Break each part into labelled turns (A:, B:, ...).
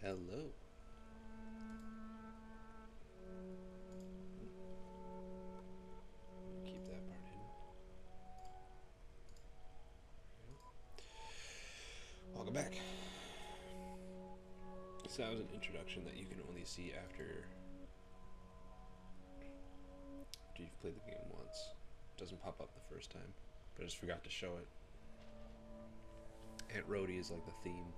A: Hello. Keep that part hidden. Welcome back. So that was an introduction that you can only see after you've played the game once. It doesn't pop up the first time, but I just forgot to show it. Aunt Rhody is like the theme.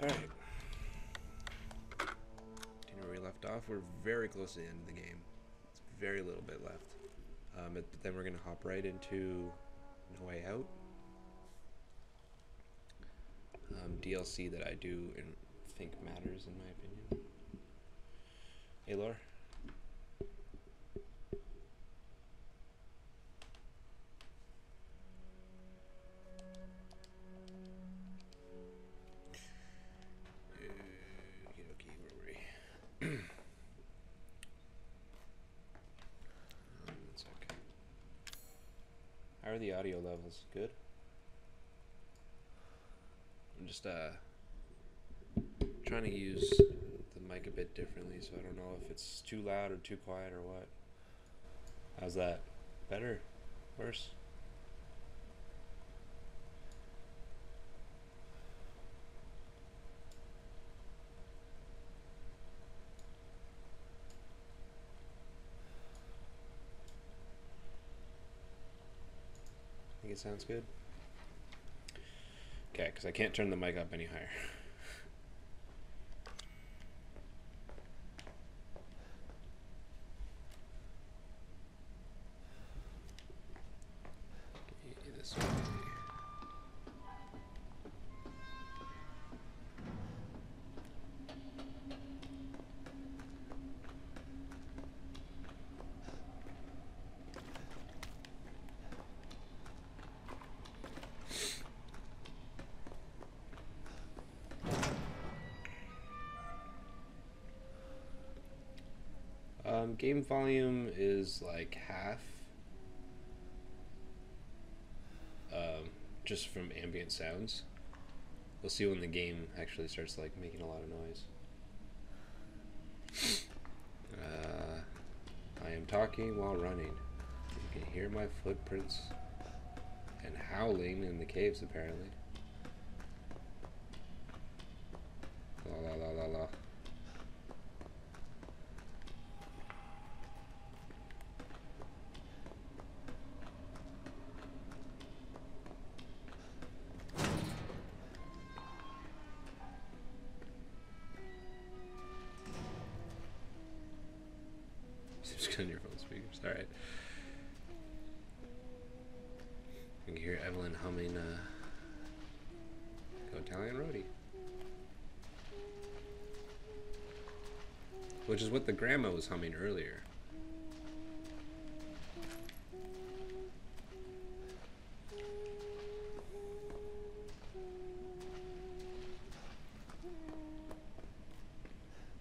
A: Alright. Do you know where we left off? We're very close to the end of the game. It's very little bit left. But then we're going to hop right into No Way Out. DLC that I do and think matters, in my opinion. Hey, Laura. Okay, where were we? One sec. How are the audio levels? Good? I'm just trying to use the mic a bit differently, so I don't know if it's too loud or too quiet or what. How's that? Better? Worse? Think it sounds good? Okay, because I can't turn the mic up any higher. Okay, this way. Game volume is like half, just from ambient sounds. We'll see when the game actually starts like making a lot of noise. I am talking while running. You can hear my footprints and howling in the caves, apparently. La la la la la. On your phone speakers. Alright. You can hear Evelyn humming Go Italian Roadie. Which is what the grandma was humming earlier.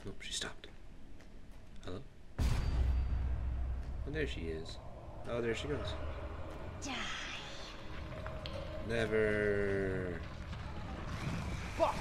A: Nope, she stopped. Hello? Oh, there she is. Oh, there she goes. Die. Never. Fuck.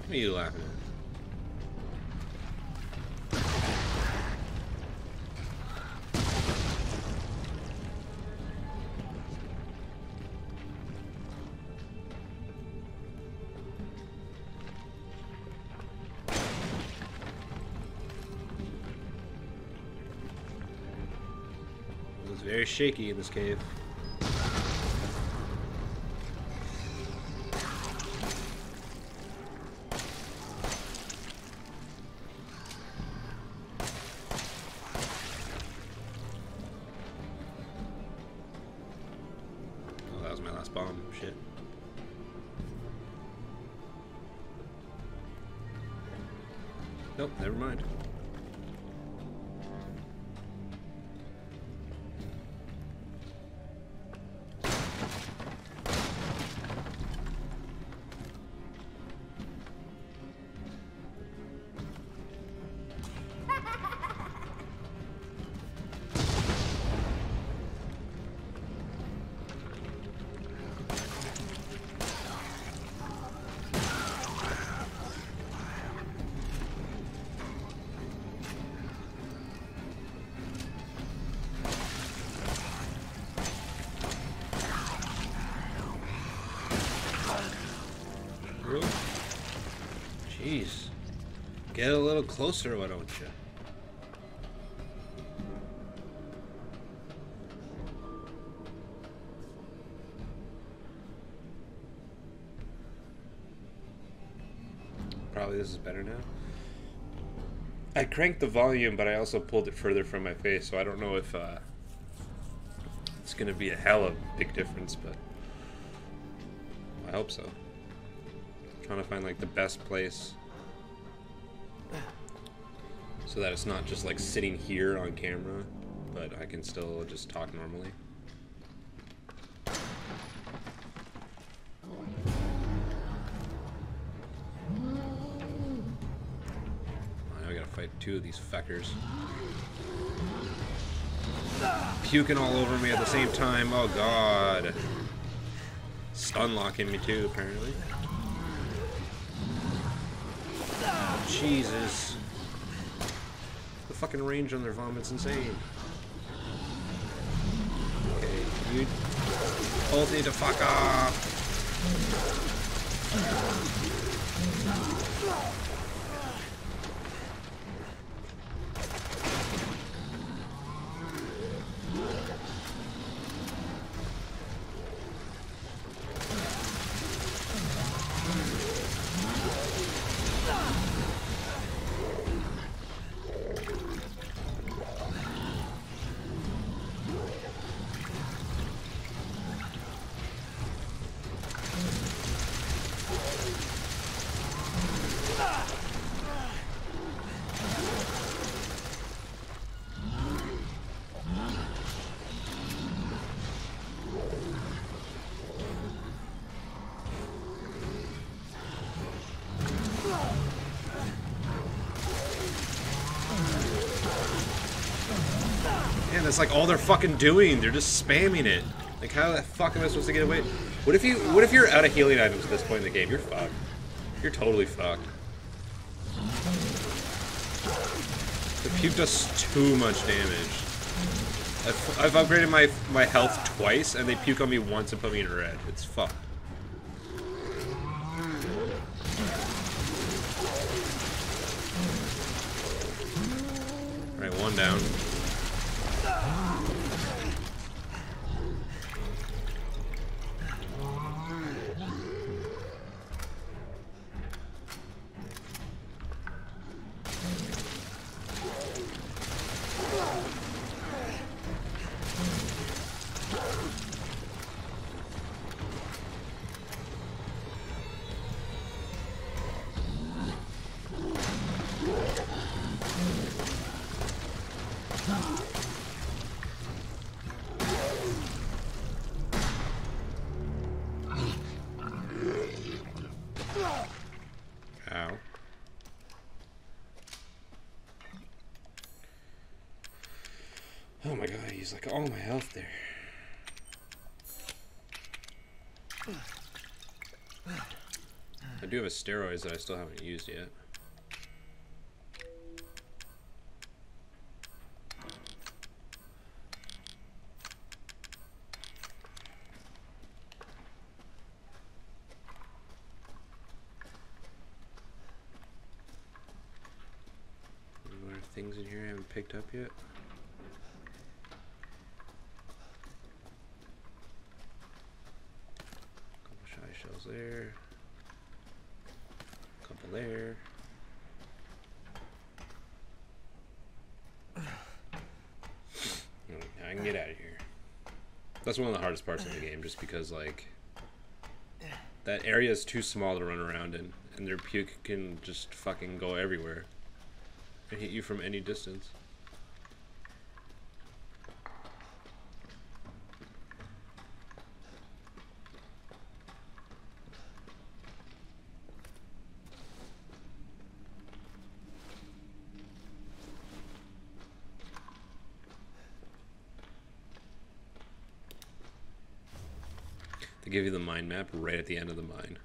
A: What are you laughing at? It was very shaky in this cave. Bomb shit. Nope, never mind. Jeez. Get a little closer, why don't you? Probably this is better now. I cranked the volume, but I also pulled it further from my face, so I don't know if it's gonna be a hella big difference, but I hope so. Trying to find like the best place so that it's not just like sitting here on camera, but I can still just talk normally. I gotta fight two of these fuckers. Puking all over me at the same time. Oh god. Stun locking me too, apparently. Jesus. The fucking range on their vomit's insane. Okay, you both need to fuck off. Man, that's like all they're fucking doing. They're just spamming it. Like, how the fuck am I supposed to get away? What if you're out of healing items at this point in the game? You're fucked. You're totally fucked. The puke does too much damage. I've upgraded my health twice, and they puke on me once and put me in red. It's fucked. Alright, one down. Ow. Oh my god, he's like all my health there. I do have a steroids that I still haven't used yet. Things in here I haven't picked up yet. Couple shy shells there. Couple there. I can get out of here. That's one of the hardest parts of the game, just because like that area is too small to run around in, and their puke can just fucking go everywhere. and hit you from any distance. They give you the mine map right at the end of the mine.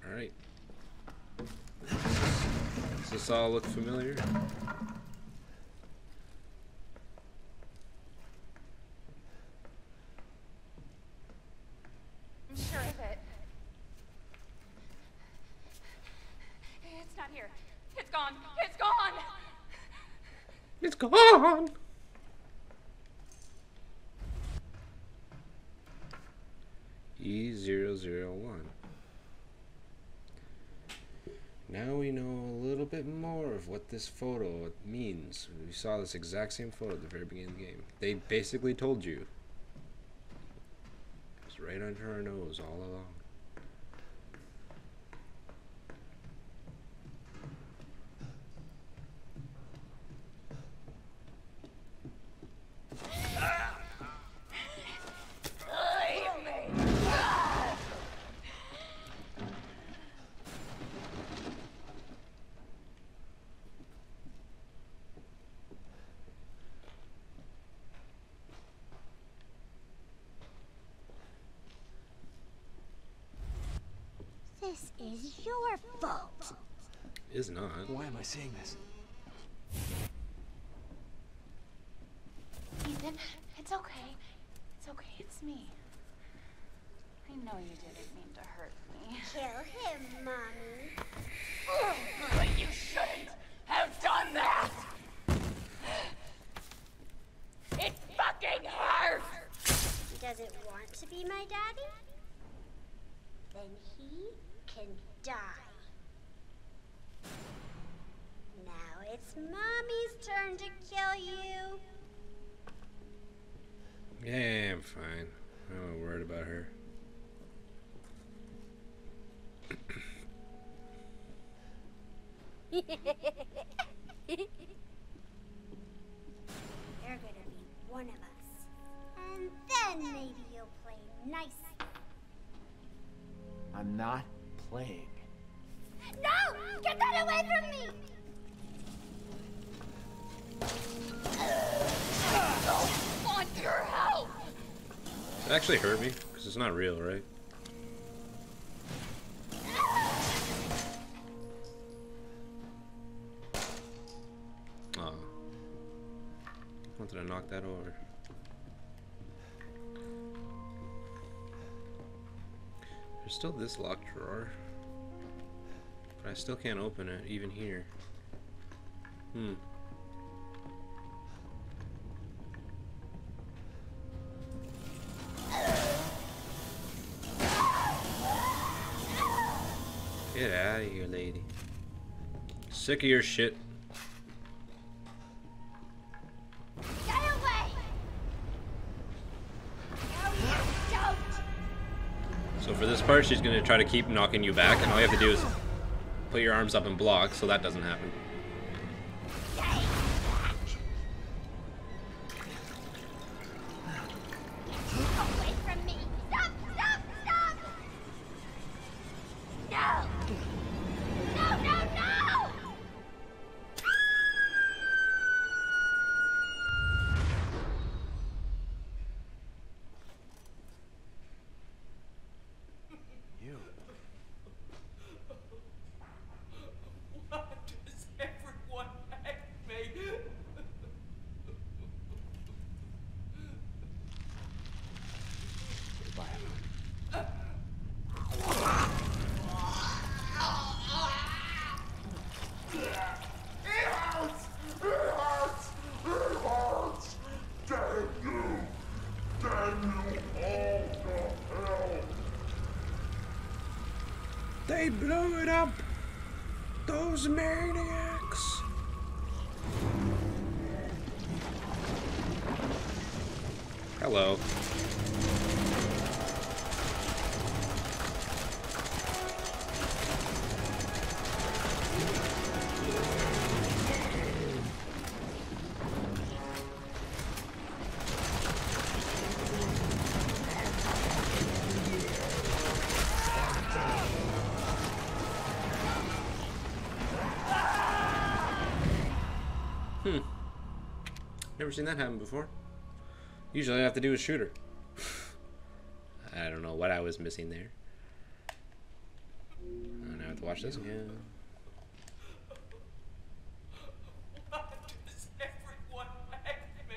A: Alright. Does this all look familiar?
B: I'm sure of it. It's not here. It's gone. It's gone.
A: It's gone! E001. Now we know a little bit more of what this photo means. We saw this exact same photo at the very beginning of the game. They basically told you. It was right under our nose all along.
C: This is your fault.
A: Is not.
D: Why am I seeing this?
B: Ethan, it's okay. It's okay. It's me. I know you didn't mean to hurt me.
C: Kill him, Mommy.
B: But you shouldn't have done that! It fucking hurts!
C: He doesn't want to be my daddy? Then he can die. Now it's Mommy's turn to kill you.
A: Yeah, I'm fine. I'm not worried about her.
C: You're gonna be one of us. And then maybe you'll play nice.
D: I'm not playing.
C: No! Get that away from me!
B: I don't want your help!
A: It actually hurt me, because it's not real, right? Aw. Wanted to knock that over. There's still this locked drawer. But I still can't open it, even here. Get out of here, lady. Sick of your shit.
C: Get away! No, you don't!
A: So for this part, she's gonna try to keep knocking you back, and all you have to do is put your arms up and block, so that doesn't happen.
C: Away from me! Stop! Stop! Stop! No! No! No! No!
D: You.
E: Why does everyone hate me?
D: Goodbye, Emma.
A: They blew it up! Those maniacs! Hello. Never seen that happen before. Usually all I have to do is shoot her. I don't know what I was missing there. I have to watch this again.
E: Why does everyone hate me?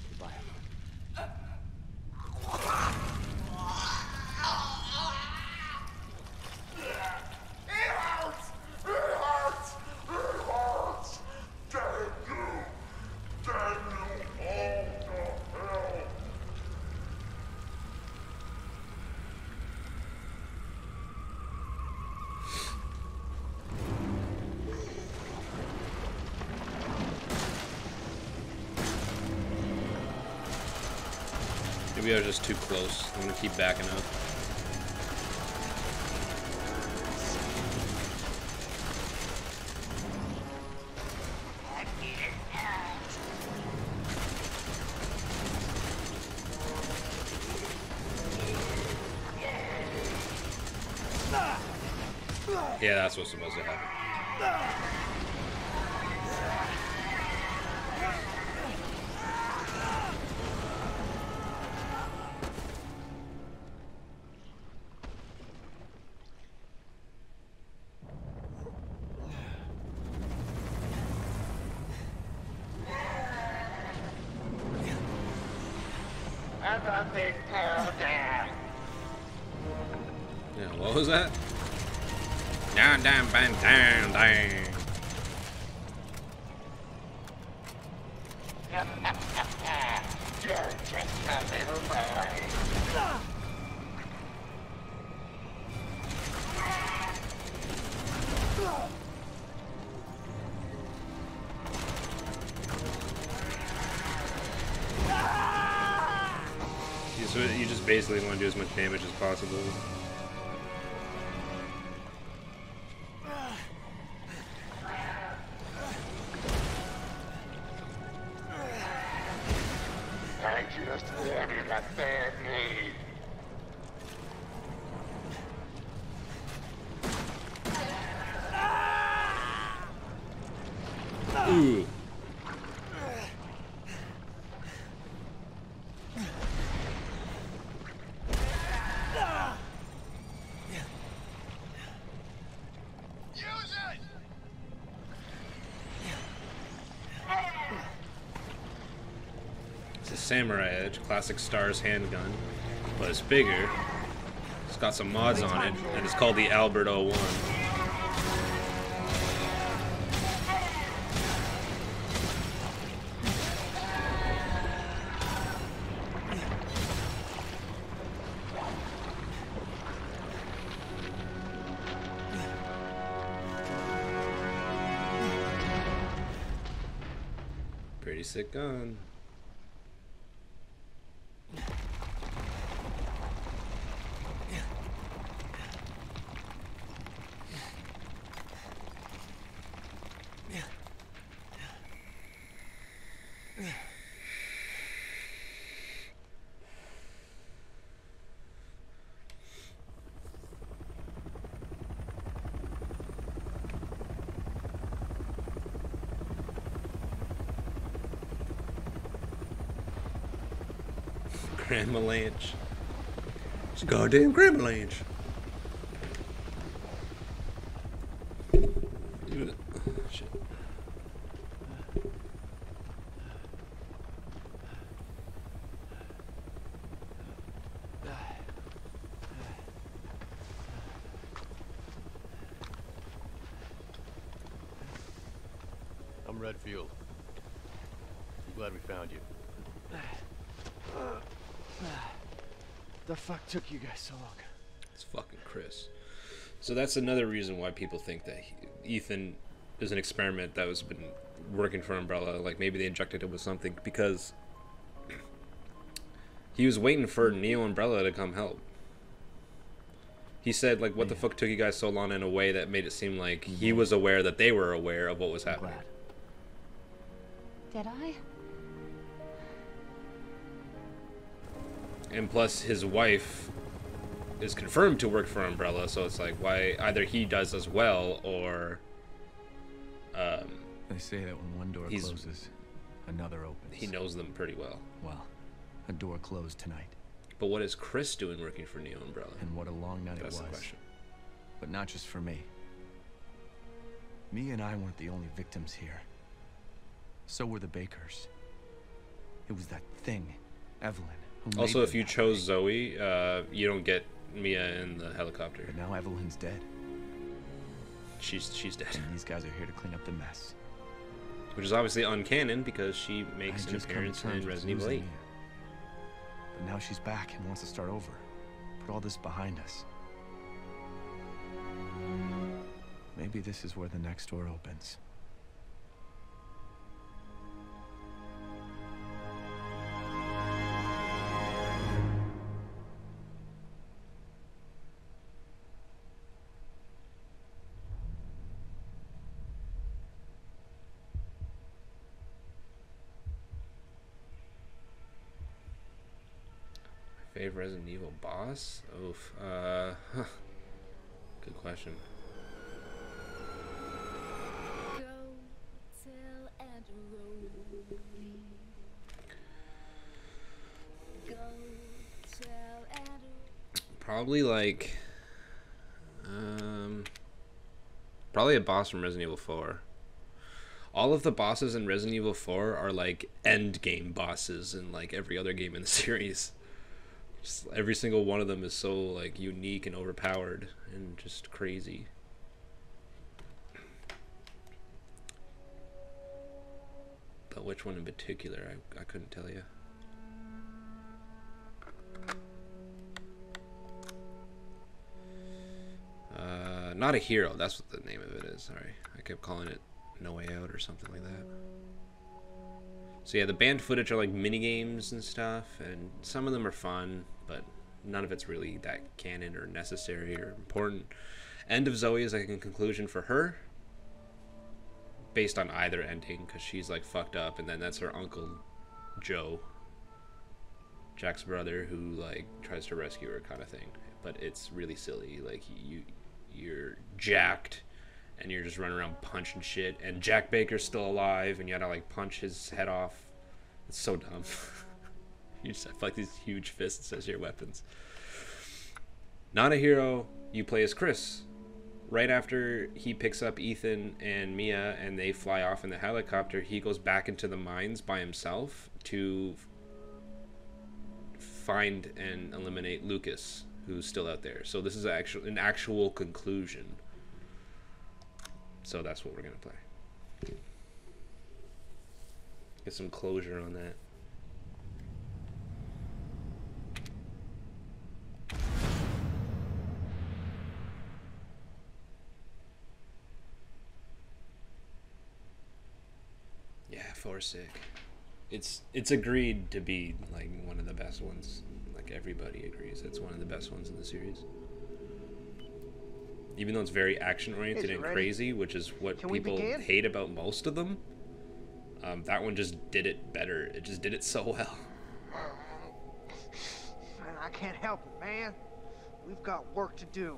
D: Goodbye, Evelyn.
A: Maybe I was just too close. I'm gonna keep backing up. Yeah, that's what's supposed to happen. Yeah, what was that? Down, down, down, down, down. So you just basically want to do as much damage as possible.
F: I just wanted a family.
A: Ooh. It's a Samurai Edge, classic Stars handgun, but it's bigger. It's got some mods on it, and it's called the Albert 01. Pretty sick gun. Grandma Lanch. It's a goddamn Grandma Lanch. Shit.
G: I'm Redfield. I'm glad we found you.
D: The fuck took you guys so long?
A: It's fucking Chris. So that's another reason why people think that Ethan is an experiment that was been working for Umbrella. Like maybe they injected him with something because he was waiting for Neo Umbrella to come help. He said like, "What the fuck took you guys so long?" in a way that made it seem like he was aware that they were aware of what was happening.
B: Did I?
A: And plus his wife is confirmed to work for Umbrella, so it's like, why either he does as well, or
H: They say that when one door closes, another opens.
A: he knows them pretty well.
H: Well, a door closed tonight.
A: But what is Chris doing working for Neo Umbrella?
H: And what a long night
A: That's
H: it was.
A: the question.
H: But not just for me. Me and I weren't the only victims here. So were the Bakers. It was that thing, Evelyn, who
A: Also,
H: made
A: if you
H: them that
A: chose
H: way.
A: Zoe, you don't get Mia in the helicopter.
H: But now Evelyn's dead.
A: She's dead.
H: And these guys are here to clean up the mess.
A: Which is obviously uncanon because she
H: I
A: makes
H: had
A: an
H: just come to
A: appearance
H: terms
A: in
H: with
A: Resident Evil
H: losing
A: 8.
H: Mia. But now she's back and wants to start over. Put all this behind us. Maybe this is where the next door opens.
A: Favorite Resident Evil boss? Oof. Good question. Probably like, probably a boss from Resident Evil 4. All of the bosses in Resident Evil 4 are like end game bosses in like every other game in the series. Just every single one of them is so like unique and overpowered and just crazy. But which one in particular, I couldn't tell you. Not a hero, that's what the name of it is, sorry. I kept calling it No Way Out or something like that. So yeah, the banned footage are like mini games and stuff, and some of them are fun, but none of it's really that canon or necessary or important. End of Zoe is like a conclusion for her, based on either ending, because she's like fucked up, and then that's her uncle Joe, Jack's brother, who like tries to rescue her, kind of thing. But it's really silly. Like you're jacked, and you're just running around punching shit, and Jack Baker's still alive, and you gotta like punch his head off. It's so dumb. You just have like these huge fists as your weapons. Not a hero, you play as Chris. Right after he picks up Ethan and Mia and they fly off in the helicopter, he goes back into the mines by himself to find and eliminate Lucas, who's still out there. So this is an actual conclusion. So that's what we're gonna play. Get some closure on that. Yeah, 4's sick. It's agreed to be like one of the best ones. Like everybody agrees it's one of the best ones in the series. Even though it's very action oriented and crazy, which is what people hate about most of them, that one just did it better. It just did it so well.
I: I can't help it, man. We've got work to do.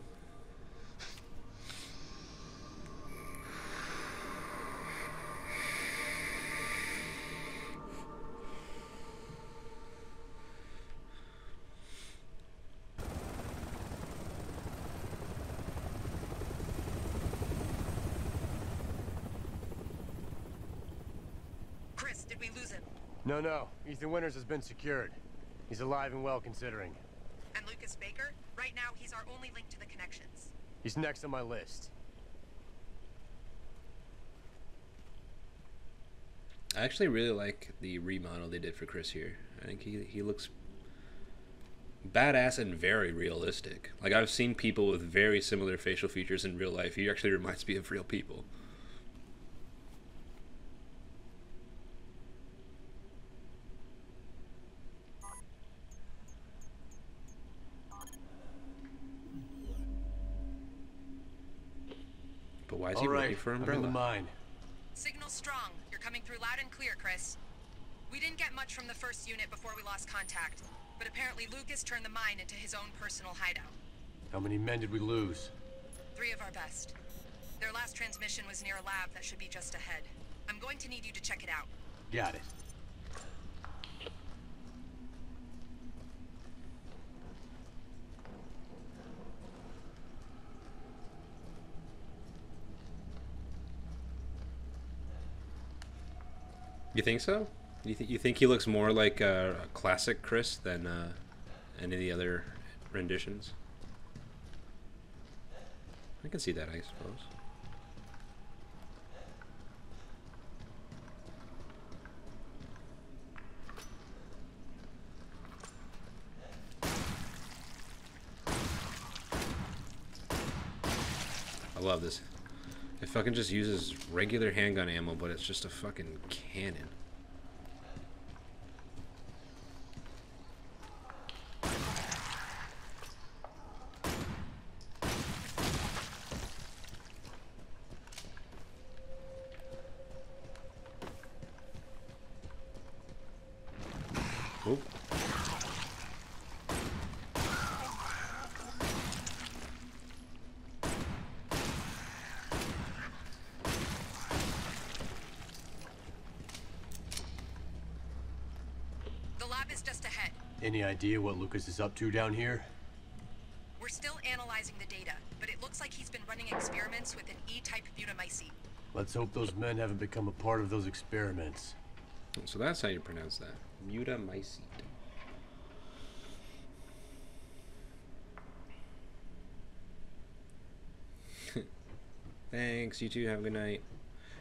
J: Chris, did we lose him?
G: No. Ethan Winters has been secured. He's alive and well, considering.
J: And Lucas Baker? Right now, he's our only link to the connections.
G: He's next on my list.
A: I actually really like the remodel they did for Chris here. I think he looks badass and very realistic. Like, I've seen people with very similar facial features in real life. He actually reminds me of real people. But why is he working for Umbrella?
G: I'm in the mine.
J: Signal strong. You're coming through loud and clear, Chris. We didn't get much from the first unit before we lost contact, but apparently Lucas turned the mine into his own personal hideout.
G: How many men did we lose?
J: 3 of our best. Their last transmission was near a lab that should be just ahead. I'm going to need you to check it out.
G: Got it.
A: You think so? You think he looks more like a classic Chris than any of the other renditions? I can see that, I suppose. I love this. It fucking just uses regular handgun ammo, but it's just a fucking cannon. Oop.
J: The lab is just ahead.
G: Any idea what Lucas is up to down here?
J: We're still analyzing the data, but it looks like he's been running experiments with an E-type butamycete.
G: Let's hope those men haven't become a part of those experiments.
A: So that's how you pronounce that. Butamycete. Thanks, you too. Have a good night.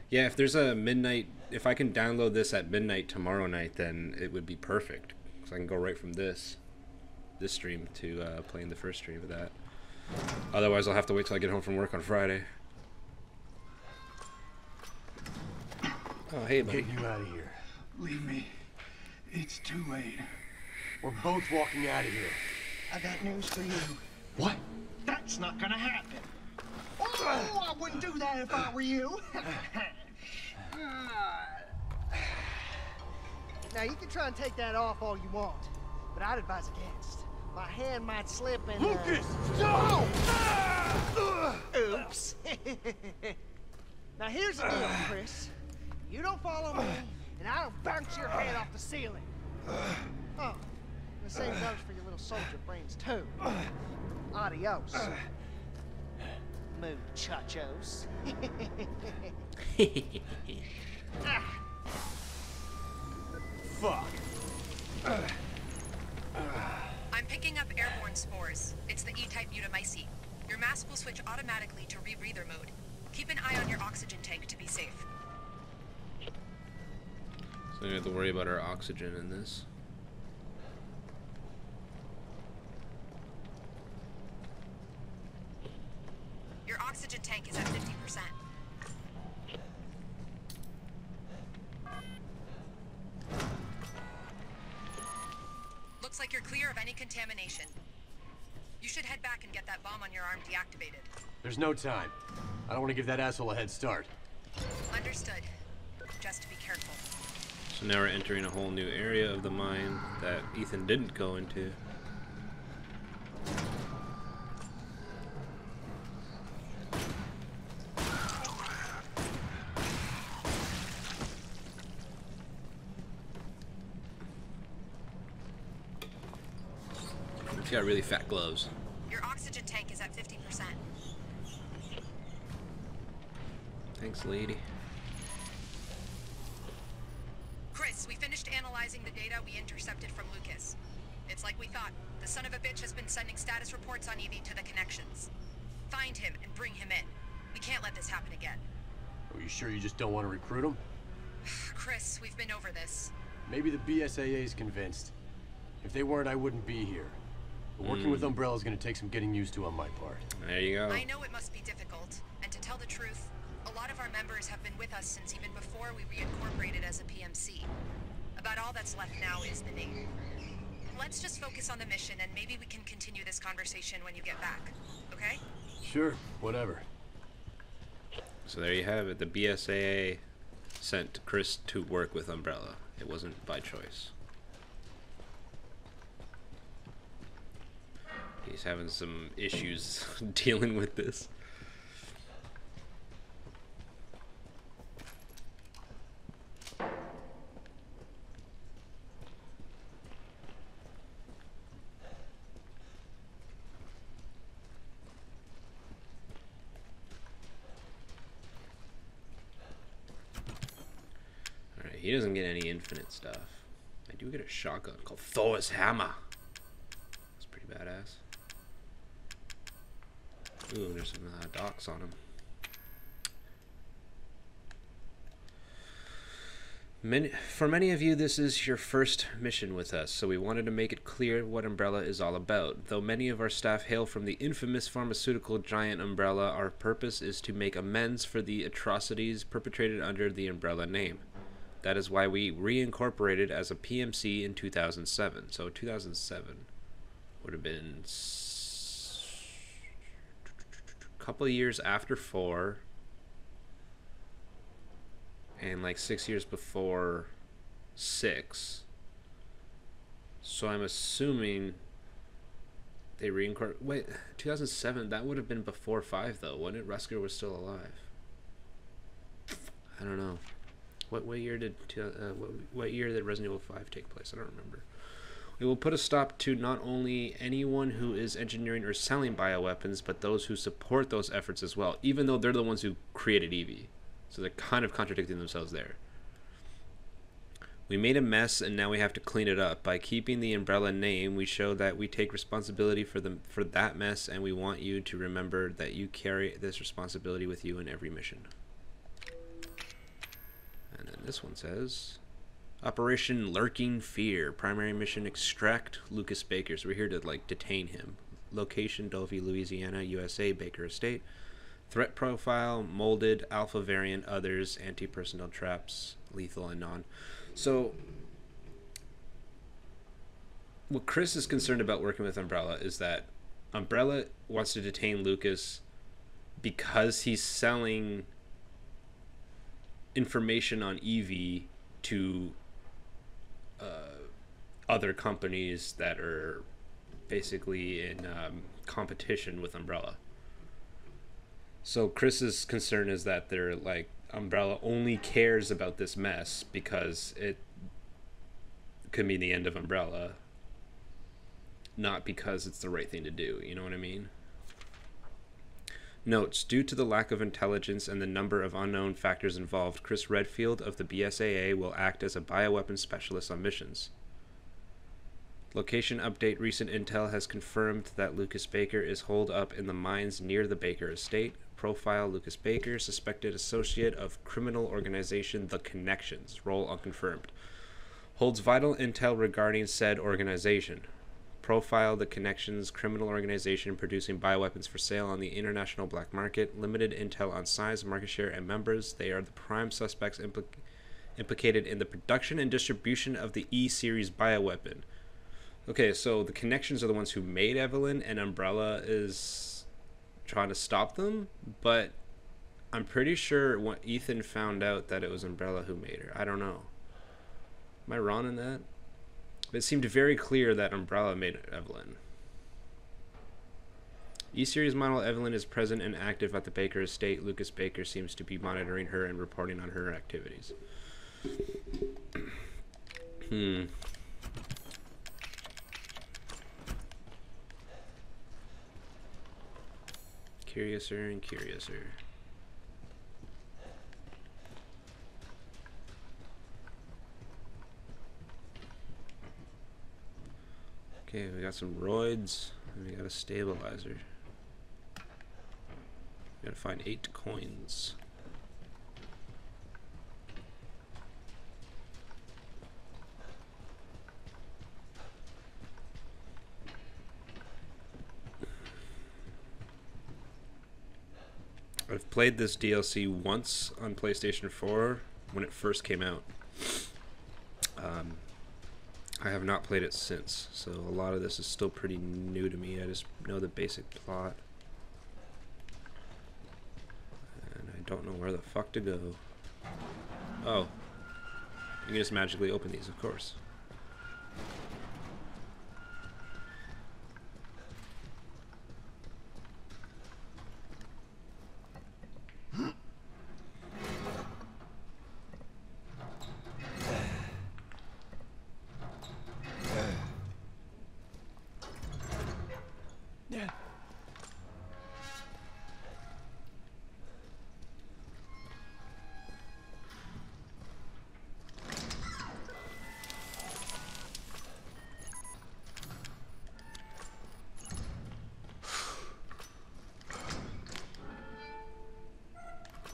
A: Yeah, if there's a midnight, if I can download this at midnight tomorrow night, then it would be perfect. So I can go right from this stream to playing the first stream of that. Otherwise, I'll have to wait till I get home from work on Friday. Oh, hey, buddy.
G: Get you out of here.
K: Leave me. It's too late.
G: We're both walking out of here.
I: I got news for you.
G: What?
I: That's not gonna happen. Oh, I wouldn't do that if I were you. Now, you can try and take that off all you want, but I'd advise against. My hand might slip and...
G: Lucas!
I: No! Oops. Now, here's the deal, Chris. You don't follow me, and I don't bounce your head off the ceiling. Oh, the same goes for your little soldier brains, too. Adios. Muchachos.
G: Fuck.
J: I'm picking up airborne spores. It's the E-type butamycete. Your mask will switch automatically to rebreather mode. Keep an eye on your oxygen tank to be safe.
A: So we have to worry about our oxygen in this.
J: Your oxygen tank is at 50%. Looks like you're clear of any contamination. You should head back and get that bomb on your arm deactivated.
G: There's no time. I don't want to give that asshole a head start.
J: Understood. Just be careful.
A: So now we're entering a whole new area of the mine that Ethan didn't go into. He's got really fat gloves.
J: Your oxygen tank is at 50%.
A: Thanks, lady.
J: Chris, we finished analyzing the data we intercepted from Lucas. It's like we thought. The son of a bitch has been sending status reports on Evie to the connections. Find him and bring him in. We can't let this happen again.
G: Are you sure you just don't want to recruit him?
J: Chris, we've been over this.
G: Maybe the BSAA is convinced. If they weren't, I wouldn't be here. But working with Umbrella is going to take some getting used to on my part.
A: There you go.
J: I know it must be difficult, and to tell the truth, a lot of our members have been with us since even before we reincorporated as a PMC. About all that's left now is the name. Let's just focus on the mission, and maybe we can continue this conversation when you get back, okay?
G: Sure, whatever.
A: So there you have it. The BSAA sent Chris to work with Umbrella. It wasn't by choice. He's having some issues dealing with this. Alright, he doesn't get any infinite stuff. I do get a shotgun called Thor's Hammer. That's pretty badass. Ooh, there's some docs on him. For many of you, this is your first mission with us, so we wanted to make it clear what Umbrella is all about. Though many of our staff hail from the infamous pharmaceutical giant Umbrella, our purpose is to make amends for the atrocities perpetrated under the Umbrella name. That is why we reincorporated as a PMC in 2007. So 2007 would have been a couple of years after 4. And like 6 years before 6. So I'm assuming they reincorporated. Wait, 2007, that would have been before 5 though, wouldn't it? Rusker was still alive. I don't know. What year did what year did Resident Evil 5 take place? I don't remember. We will put a stop to not only anyone who is engineering or selling bioweapons, but those who support those efforts as well, even though they're the ones who created EV. So they're kind of contradicting themselves there. We made a mess and now we have to clean it up. By keeping the Umbrella name, we show that we take responsibility for that mess, and we want you to remember that you carry this responsibility with you in every mission. And then this one says, Operation Lurking Fear. Primary mission, extract Lucas Baker. So we're here to like detain him. Location, Dovey, Louisiana, USA, Baker Estate. Threat profile, molded, alpha variant, others, anti-personnel traps, lethal and non. So what Chris is concerned about working with Umbrella is that Umbrella wants to detain Lucas because he's selling information on EV to other companies that are basically in competition with Umbrella. So Chris's concern is that they're like, Umbrella only cares about this mess because it could mean the end of Umbrella, not because it's the right thing to do. You know what I mean? Notes: due to the lack of intelligence and the number of unknown factors involved, Chris Redfield of the BSAA will act as a bioweapons specialist on missions. Location update: recent intel has confirmed that Lucas Baker is holed up in the mines near the Baker Estate. Profile: Lucas Baker, suspected associate of criminal organization The Connections. Role unconfirmed. Holds vital intel regarding said organization. Profile: The Connections, criminal organization producing bioweapons for sale on the international black market. Limited intel on size, market share, and members. They are the prime suspects implicated in the production and distribution of the E-Series bioweapon. Okay, so the Connections are the ones who made Evelyn, and Umbrella is trying to stop them, but I'm pretty sure when Ethan found out that it was Umbrella who made her. I don't know. Am I wrong in that? But it seemed very clear that Umbrella made Evelyn. E-Series model Evelyn is present and active at the Baker Estate. Lucas Baker seems to be monitoring her and reporting on her activities. Curiouser and curiouser. Okay, we got some roids, and we got a stabilizer. We gotta find 8 coins. I've played this DLC once on PlayStation 4 when it first came out. I have not played it since, so a lot of this is still pretty new to me. I just know the basic plot. And I don't know where the fuck to go. Oh. You can just magically open these, of course.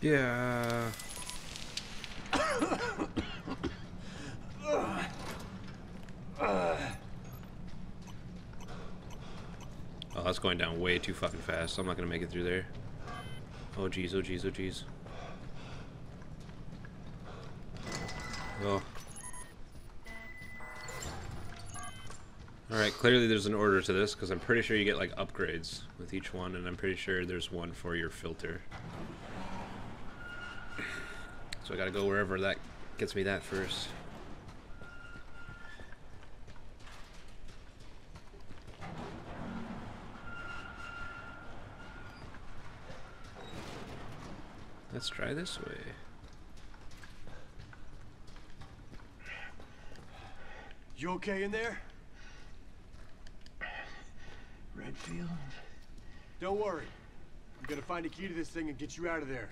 A: Yeah. Oh, that's going down way too fucking fast. I'm not gonna make it through there. Oh jeez, oh jeez, oh jeez. Oh. Alright, clearly there's an order to this, because I'm pretty sure you get like upgrades with each one, and I'm pretty sure there's one for your filter. So I gotta go wherever that gets me that first. Let's try this way.
G: You okay in there?
K: Redfield?
G: Don't worry. I'm gonna find a key to this thing and get you out of there.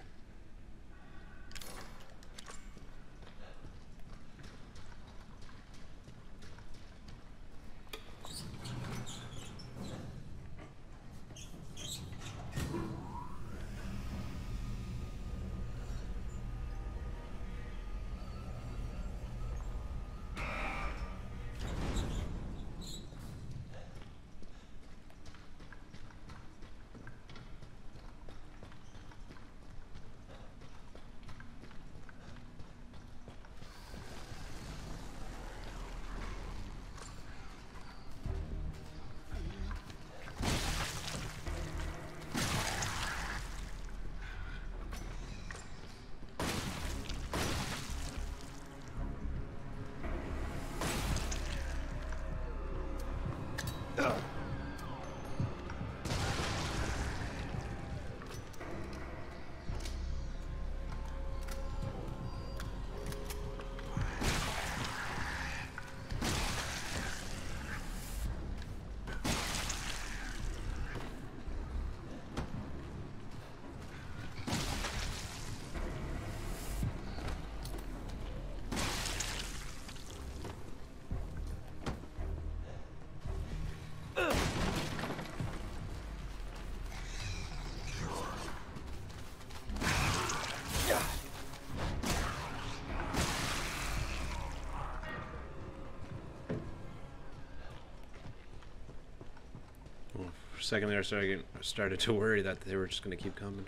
A: For a second there, I started to worry that they were just going to keep coming.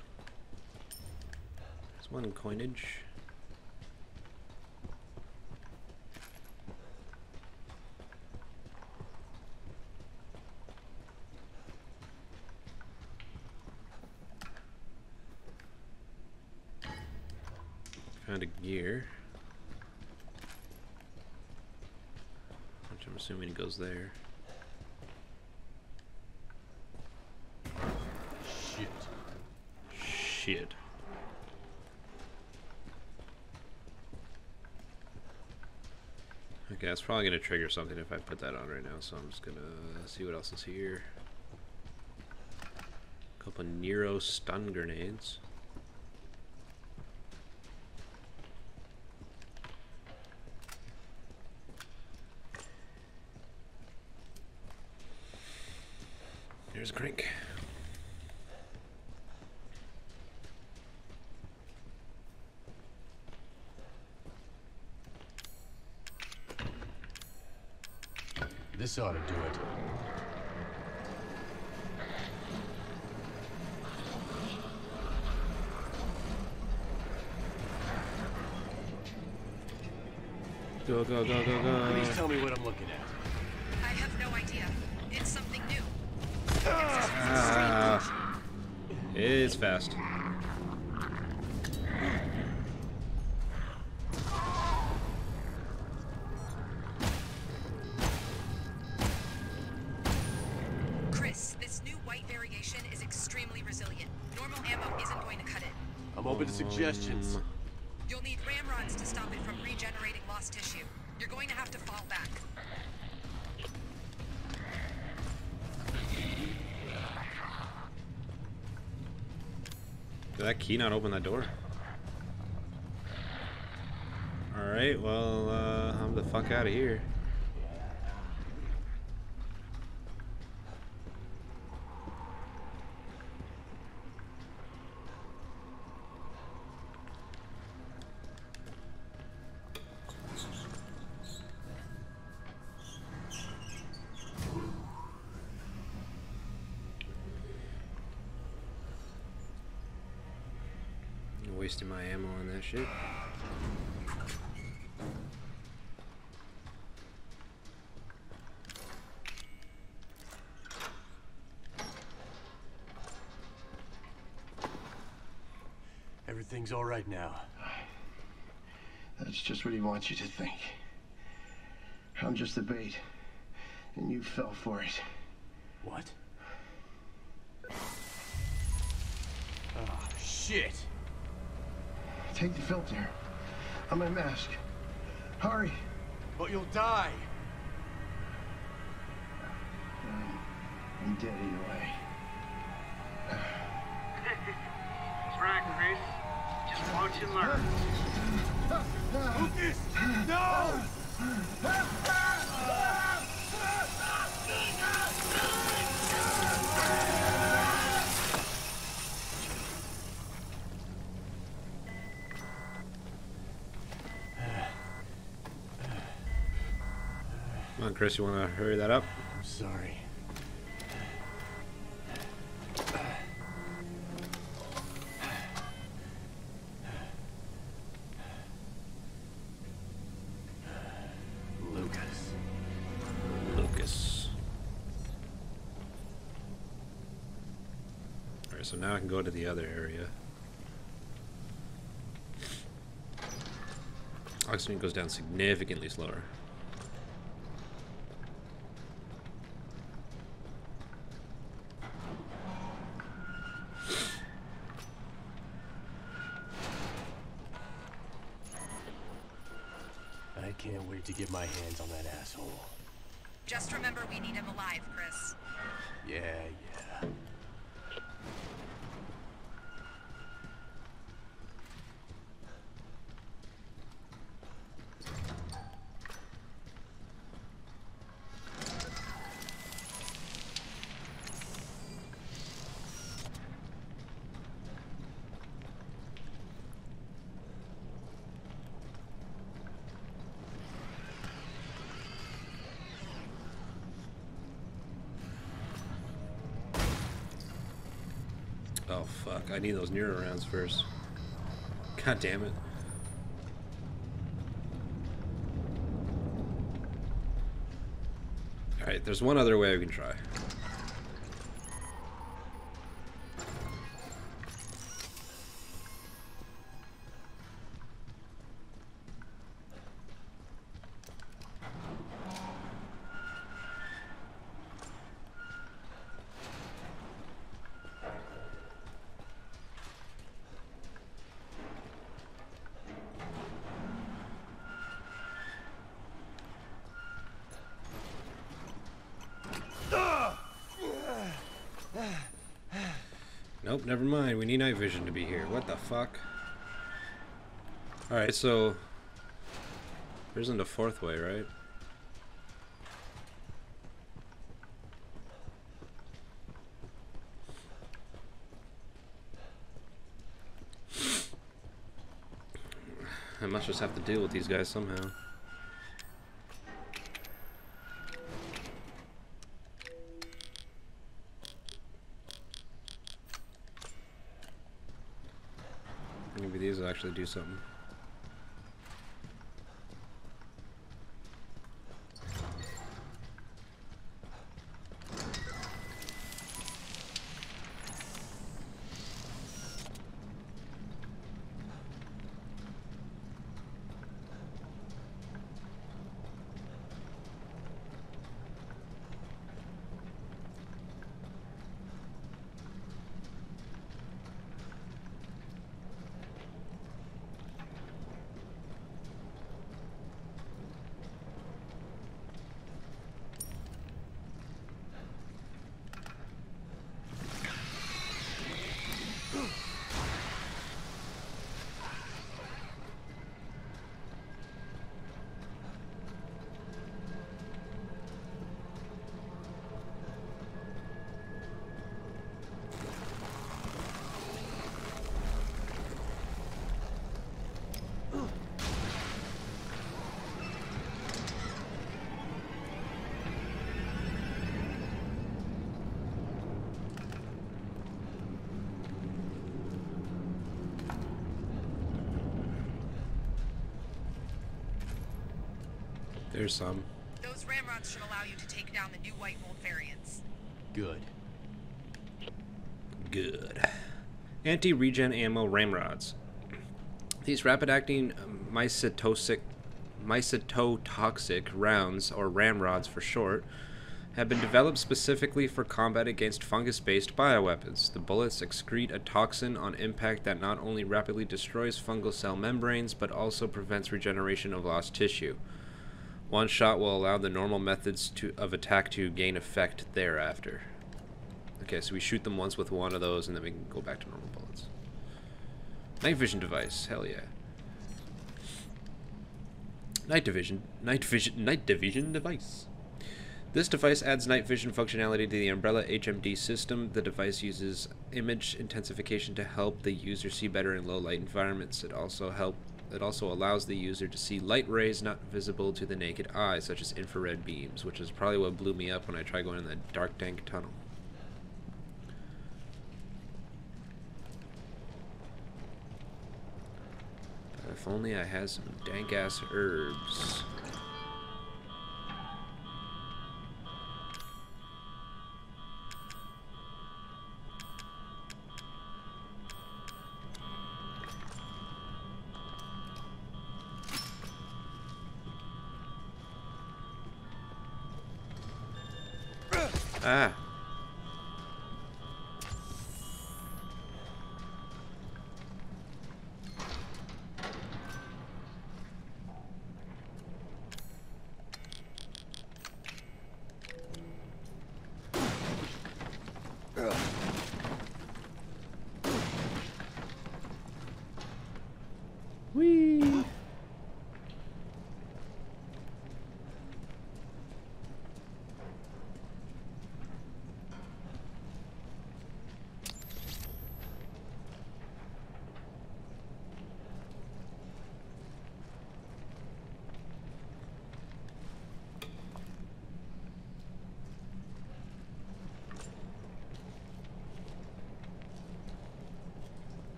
A: There's one coinage. Found a gear, which I'm assuming goes there. Shit. Okay, that's probably gonna trigger something if I put that on right now, so I'm just gonna see what else is here. A couple Nero stun grenades. There's a crank.
G: This ought to do it.
A: Go, go, go, go, go.
G: Please tell me what I'm looking at.
J: I have no idea. It's something new.
A: It's fast.
J: Chris, this new white variation is extremely resilient. Normal ammo isn't going to cut it.
G: I'm open to suggestions.
J: You'll need ramrods to stop it from regenerating lost tissue. You're going to have to fall back.
A: Did that key not open that door? Alright, well, I'm the fuck out of here. wasting my ammo on that shit.
G: Everything's all right now.
F: That's just what he wants you to think. I'm just the bait, and you fell for it.
G: What? Oh, shit!
F: Take the filter. On my mask. Hurry!
G: But you'll die!
F: I'm dead either way.
L: That's right, Chris. Just watch and learn.
G: Lucas! No!
A: Come on, Chris, you want to hurry that up?
G: I'm sorry.
A: Lucas. Alright, so now I can go to the other area. Oxygen goes down significantly slower.
G: I can't wait to get my hands on that asshole.
J: Just remember we need him alive, Chris.
G: Yeah, yeah.
A: Oh fuck, I need those neuro rounds first. God damn it. Alright, there's one other way we can try. Nope, never mind. We need night vision to be here. What the fuck? Alright, so there isn't a fourth way, right? I must just have to deal with these guys somehow. Maybe these will actually do something. There's some.
J: Those ramrods should allow you to take down the new white mold variants.
G: Good.
A: Good. Anti-regen ammo ramrods. These rapid-acting mycotoxic rounds, or ramrods for short, have been developed specifically for combat against fungus-based bioweapons. The bullets excrete a toxin on impact that not only rapidly destroys fungal cell membranes, but also prevents regeneration of lost tissue. One shot will allow the normal methods of attack to gain effect thereafter. Okay, so we shoot them once with one of those, and then we can go back to normal bullets. Night vision device, hell yeah. Night division device. This device adds night vision functionality to the Umbrella HMD system. The device uses image intensification to help the user see better in low light environments. It also allows the user to see light rays not visible to the naked eye, such as infrared beams, which is probably what blew me up when I tried going in that dark, dank tunnel. But if only I had some dank-ass herbs. Ah. Whee!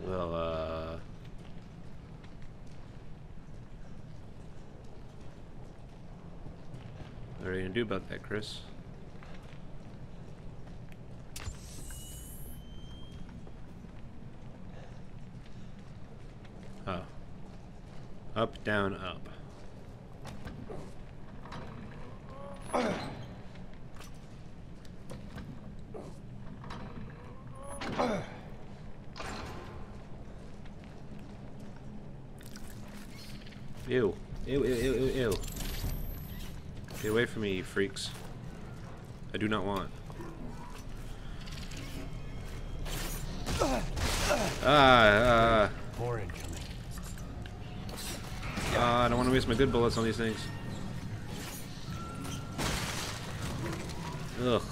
A: Well, what are you gonna do about that, Chris? Oh. Up, down, up. Ew. Ew, ew, ew, ew, ew. Get away from me, you freaks. I do not want.
G: More incoming.
A: I don't want to waste my good bullets on these things. Ugh.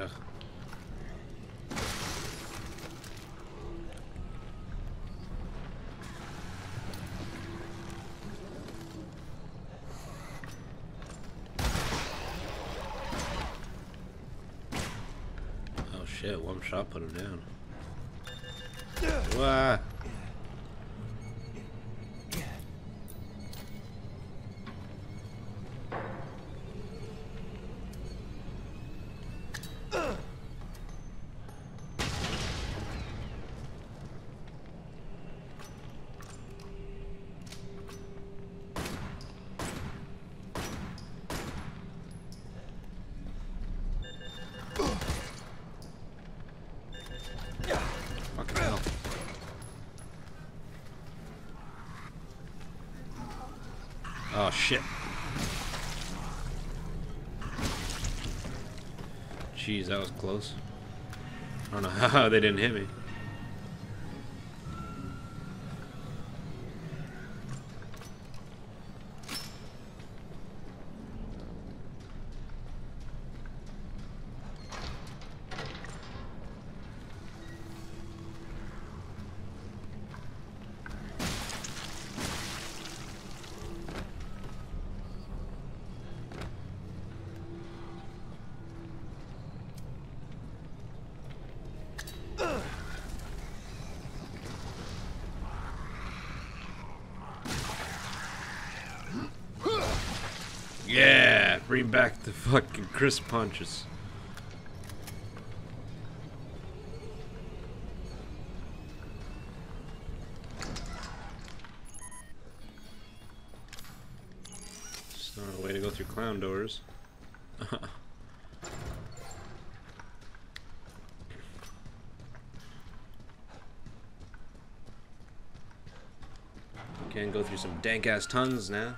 A: Ugh. Oh shit, one shot put him down. Wah. Fucking hell. Oh shit. Jeez, that was close. I don't know how they didn't hit me. Yeah, bring back the fucking crisp punches. It's not a way to go through clown doors. Can go through some dank ass tunnels now.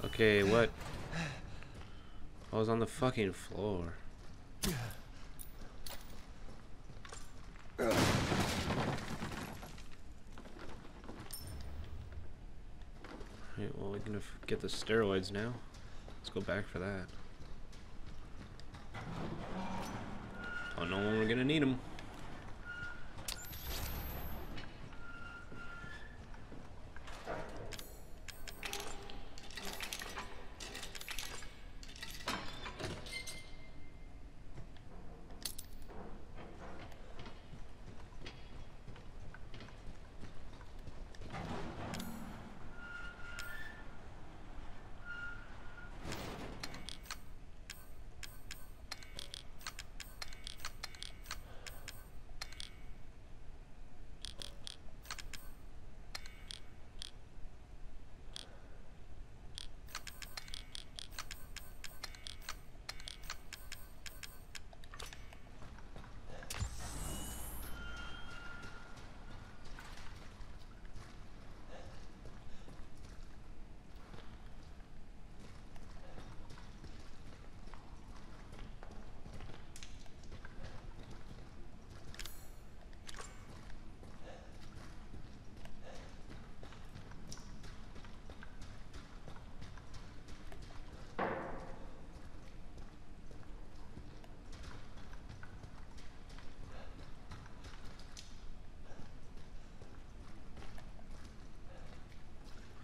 A: Okay, what? I was on the fucking floor. Right, well, we're gonna get the steroids now. Let's go back for that. Don't know when we're gonna need them.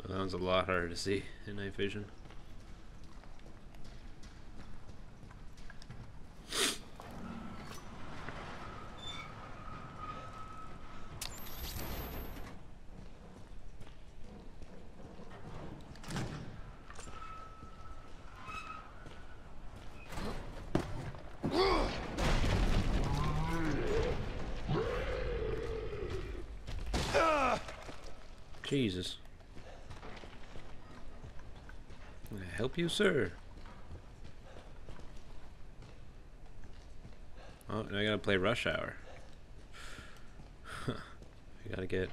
A: That one's a lot harder to see in night vision. Jesus. Can I help you, sir? Oh, now I gotta play Rush Hour. I gotta get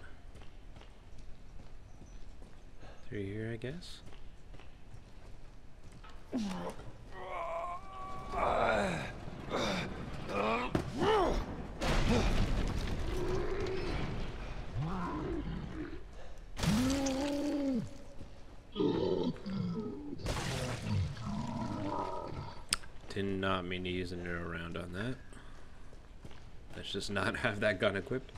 A: through here, I guess. Did not mean to use a neuro round on that. Let's just not have that gun equipped.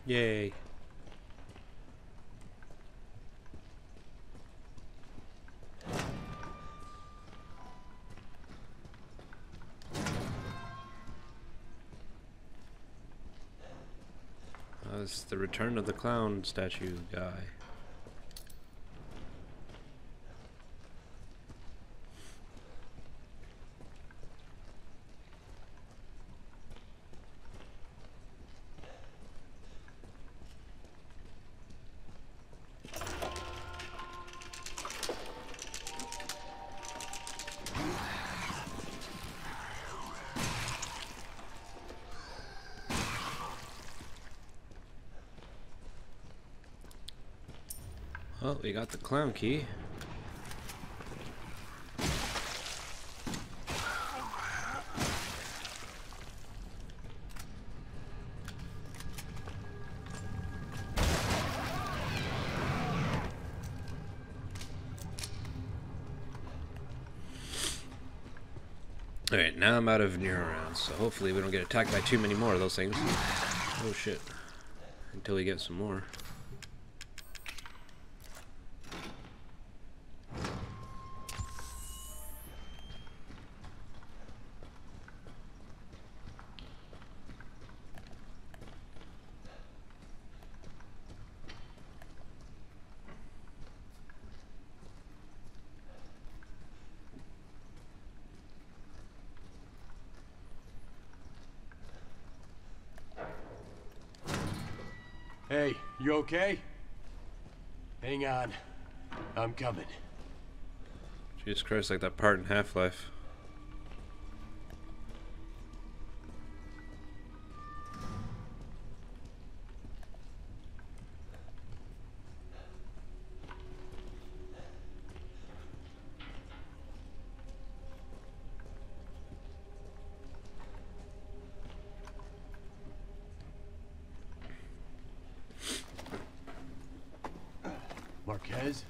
A: Yay. It's the return of the clown statue guy. Well, we got the clown key. Alright, now I'm out of near rounds, so hopefully we don't get attacked by too many more of those things. Oh shit. Until we get some more.
G: Hey, you okay? Hang on. I'm coming.
A: Jesus Christ, like that part in Half-Life.
G: Marquez?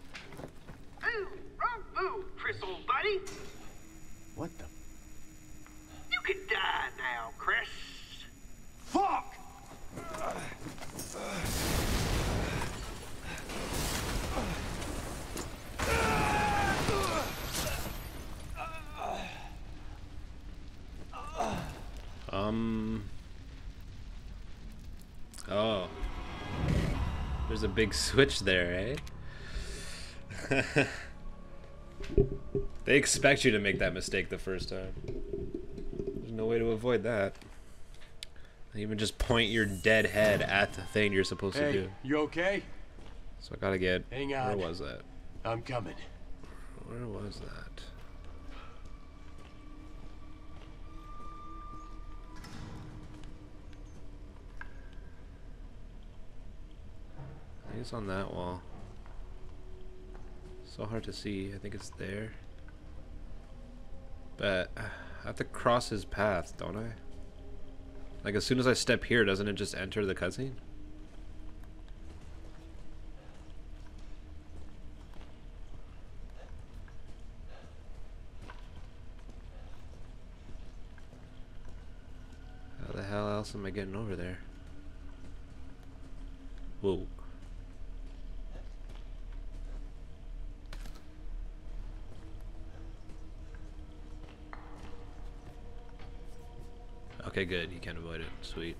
L: Ooh, wrong move, Chris, old buddy.
G: What the?
L: You can die now, Chris.
G: Fuck!
A: Oh. There's a big switch there, eh? They expect you to make that mistake the first time. There's no way to avoid that. Even just point your dead head at the thing you're supposed to do.
G: You okay?
A: So I gotta get...
G: Hang on.
A: Where was that?
G: I'm coming.
A: Where was that? I think it's on that wall. So hard to see. I think it's there. But I have to cross his path, don't I? Like as soon as I step here, doesn't it just enter the cutscene? How the hell else am I getting over there? Whoa. Okay, good. You can't avoid it. Sweet.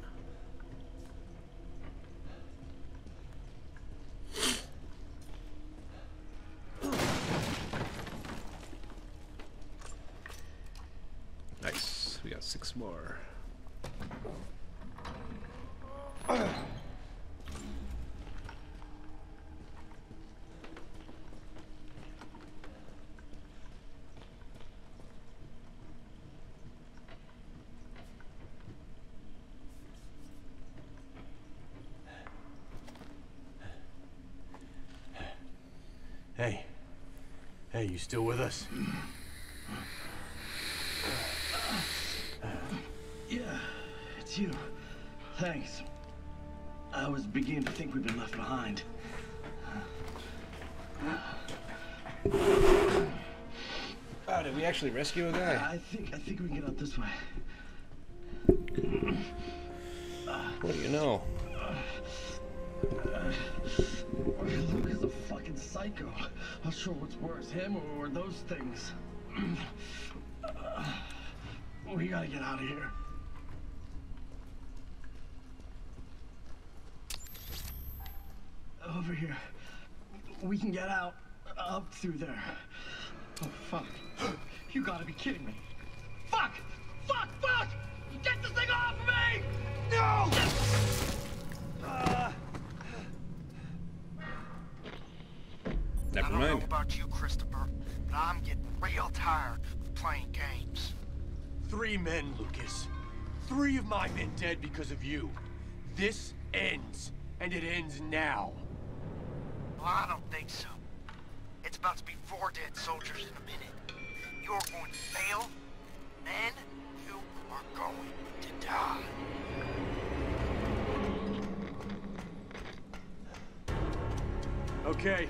A: Nice. We got 6 more.
G: Hey. Hey, you still with us?
F: Yeah, it's you. Thanks. I was beginning to think we'd been left behind.
A: Oh, did we actually rescue a guy?
F: I think we can get out this way.
A: What do you know?
F: Luke is a fucking psycho. Not sure what's worse, him or those things. We gotta get out of here. Over here. We can get out. Up through there. Oh, fuck. You gotta be kidding me. Fuck! Fuck! Fuck! Get this thing off of me! No!
A: Never
L: I don't
A: mind.
L: know about you, Christopher, but I'm getting real tired of playing games.
G: 3 men, Lucas. 3 of my men dead because of you. This ends, and it ends now.
L: I don't think so. It's about to be 4 dead soldiers in a minute. You're going to fail, then you are going to die.
G: Okay,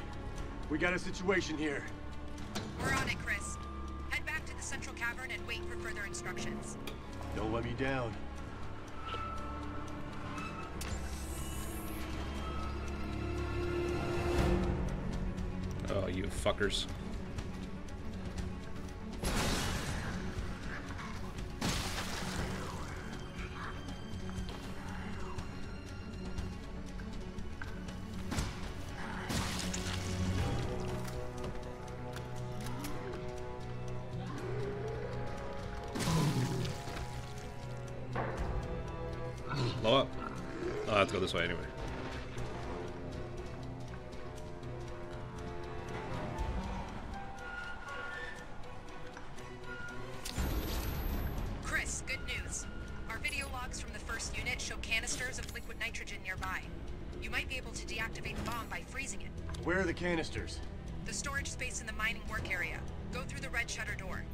G: we got a situation here.
J: We're on it, Chris. Head back to the central cavern and wait for further instructions.
G: Don't let me down.
A: Oh, you fuckers. Blow up. Oh, I have to go this way anyway.
J: Chris, good news. Our video logs from the first unit show canisters of liquid nitrogen nearby. You might be able to deactivate the bomb by freezing it.
G: Where are the canisters?
J: The storage space in the mining work area. Go through the red shutter door.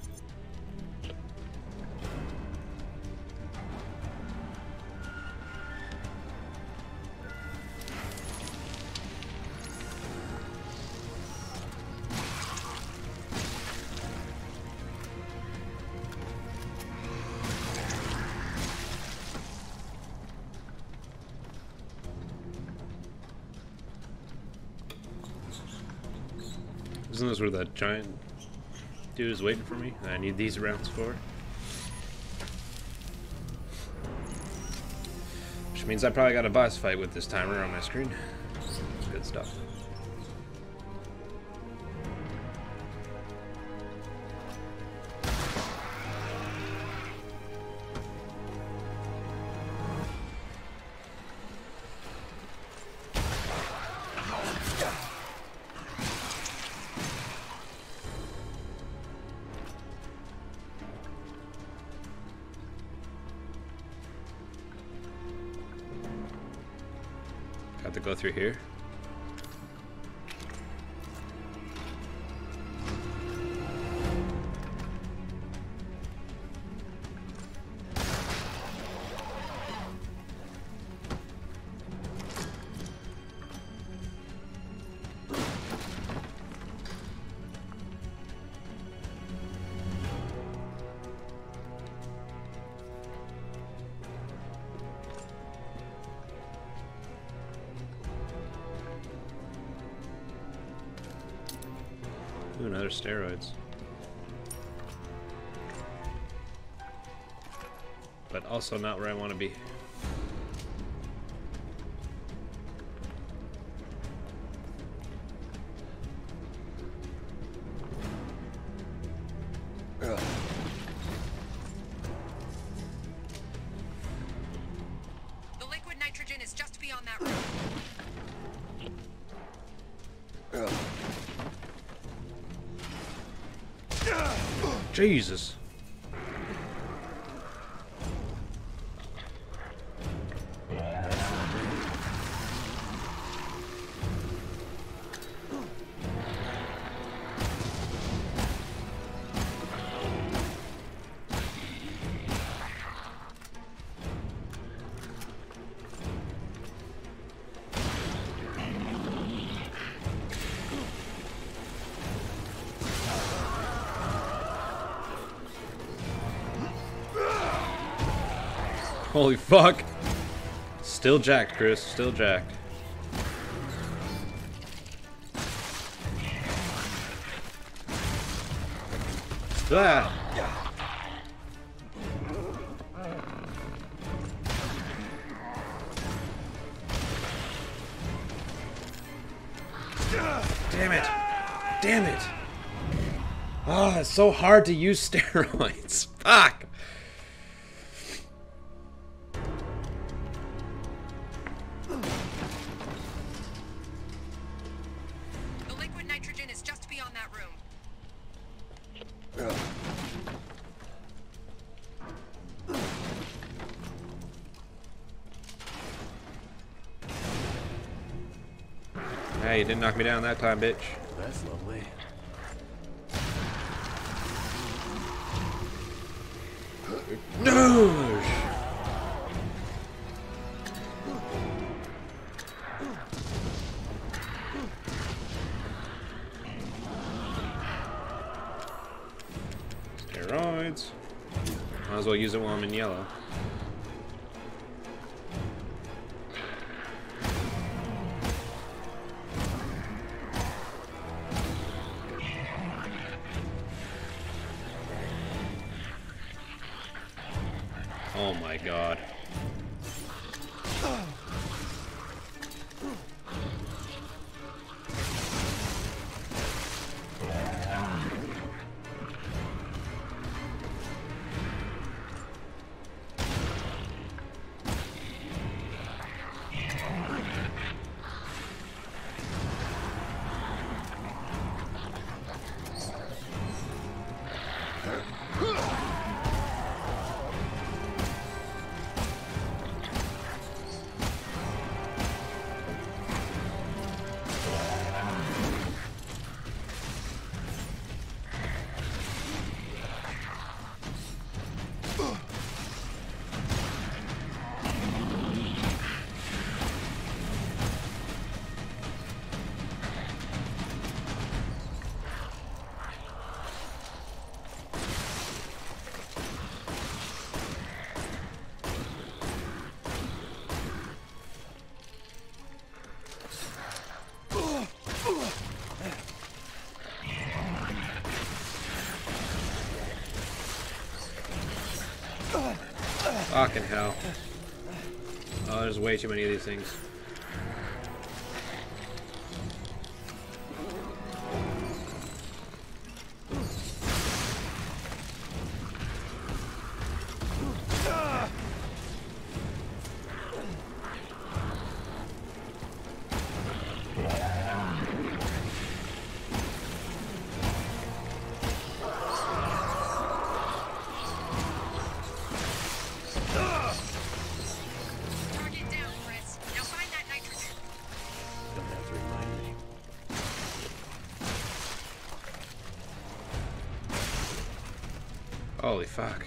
A: Isn't this where that giant dude is waiting for me? I need these rounds for. Which means I probably got a boss fight with this timer on my screen. Good stuff. Got to go through here. Ooh, another steroids. But also not where I want to be.
J: The liquid nitrogen is just beyond that room.
A: Jesus. Holy fuck. Still jacked, Chris. Still jacked. Ah. Damn it. Damn it. Oh, it's so hard to use steroids. Fuck.
J: The liquid nitrogen is just beyond that room.
A: Hey, you didn't knock me down that time, bitch.
G: That's lovely.
A: No! Steroids. Might as well use it while I'm in yellow. Oh my god. Fucking hell. Oh, there's way too many of these things. Holy fuck.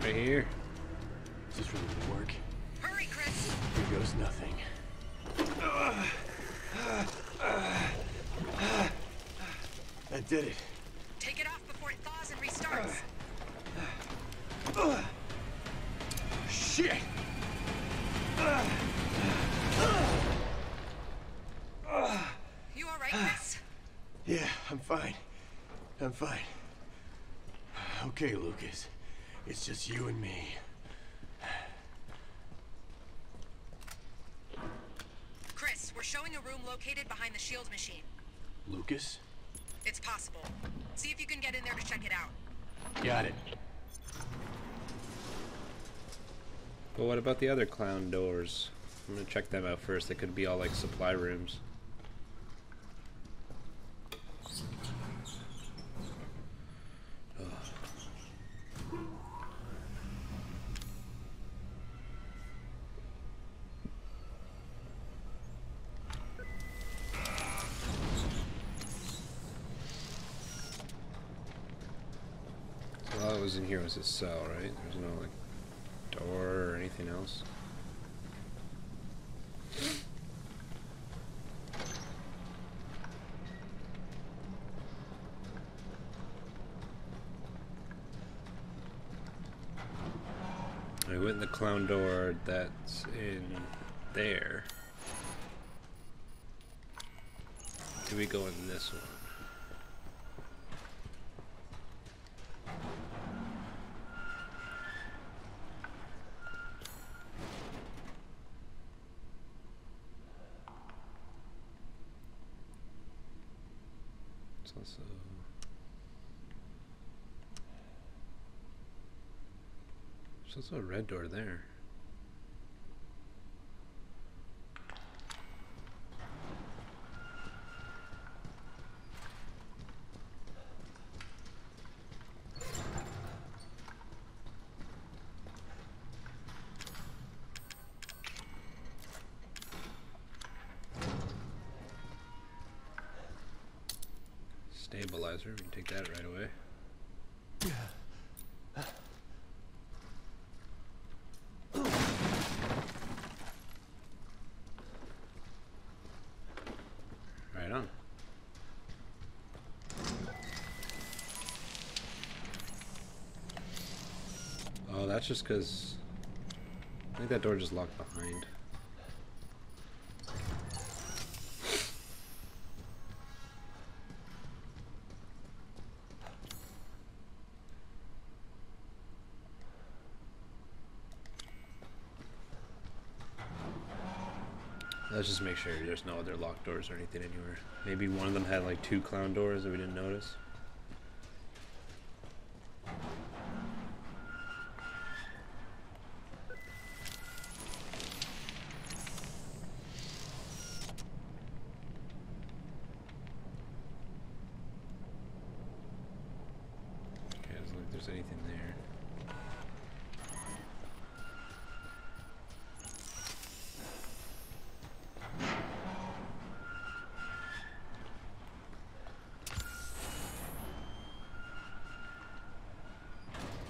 A: Right here.
G: Is this really gonna work?
J: Hurry, Chris!
G: Here goes nothing. That did it.
J: Take it off before it thaws and restarts.
G: Shit!
J: You alright, Chris?
G: Yeah, I'm fine. I'm fine. Okay, Lucas. It's just you and me.
J: Chris, we're showing a room located behind the shield machine.
G: Lucas?
J: It's possible. See if you can get in there to check it out.
G: Got it.
A: But what about the other clown doors? I'm gonna check them out first. They could be all like supply rooms. All that was in here was his cell, right? There's no like door or anything else. I went in the clown door that's in there. Do we go in this one? Also, there's also a red door there. stabilizer. We can take that right away. Right on. Oh, that's just because I think that door just locked behind. Let's just make sure there's no other locked doors or anything anywhere. Maybe one of them had like 2 clown doors that we didn't notice. Okay, doesn't look like there's anything there.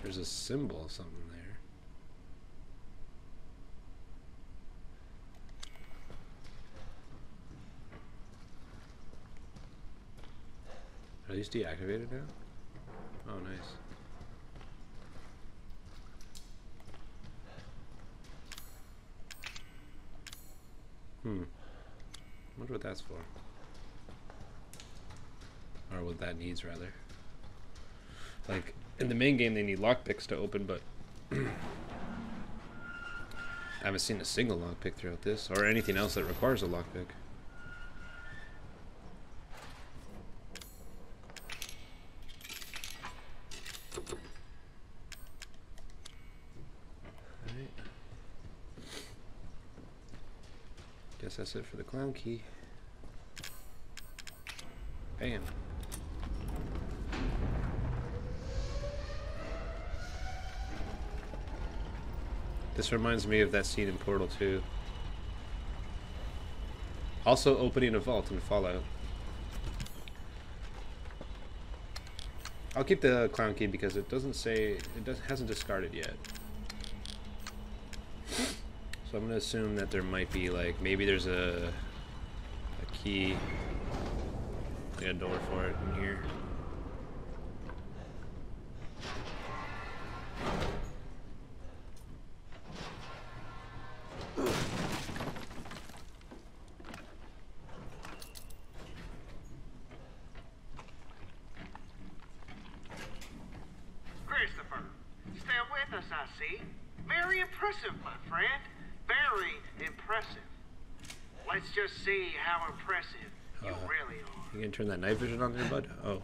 A: There's a symbol of something there. Are these deactivated now? Oh, nice. Wonder what that's for. Or what that needs, rather. Like, in the main game, they need lockpicks to open, but I haven't seen a single lockpick throughout this, or anything else that requires a lockpick. Alright. Guess that's it for the clown key. Bam. This reminds me of that scene in Portal 2. Also opening a vault in Fallout. I'll keep the clown key because it doesn't say, hasn't discarded yet. So I'm gonna assume that there might be like, maybe there's a key, like a door for it in here.
L: Very impressive, my friend. Very impressive. Let's just see how impressive you really are.
A: You gonna turn that night vision on there, bud? Oh.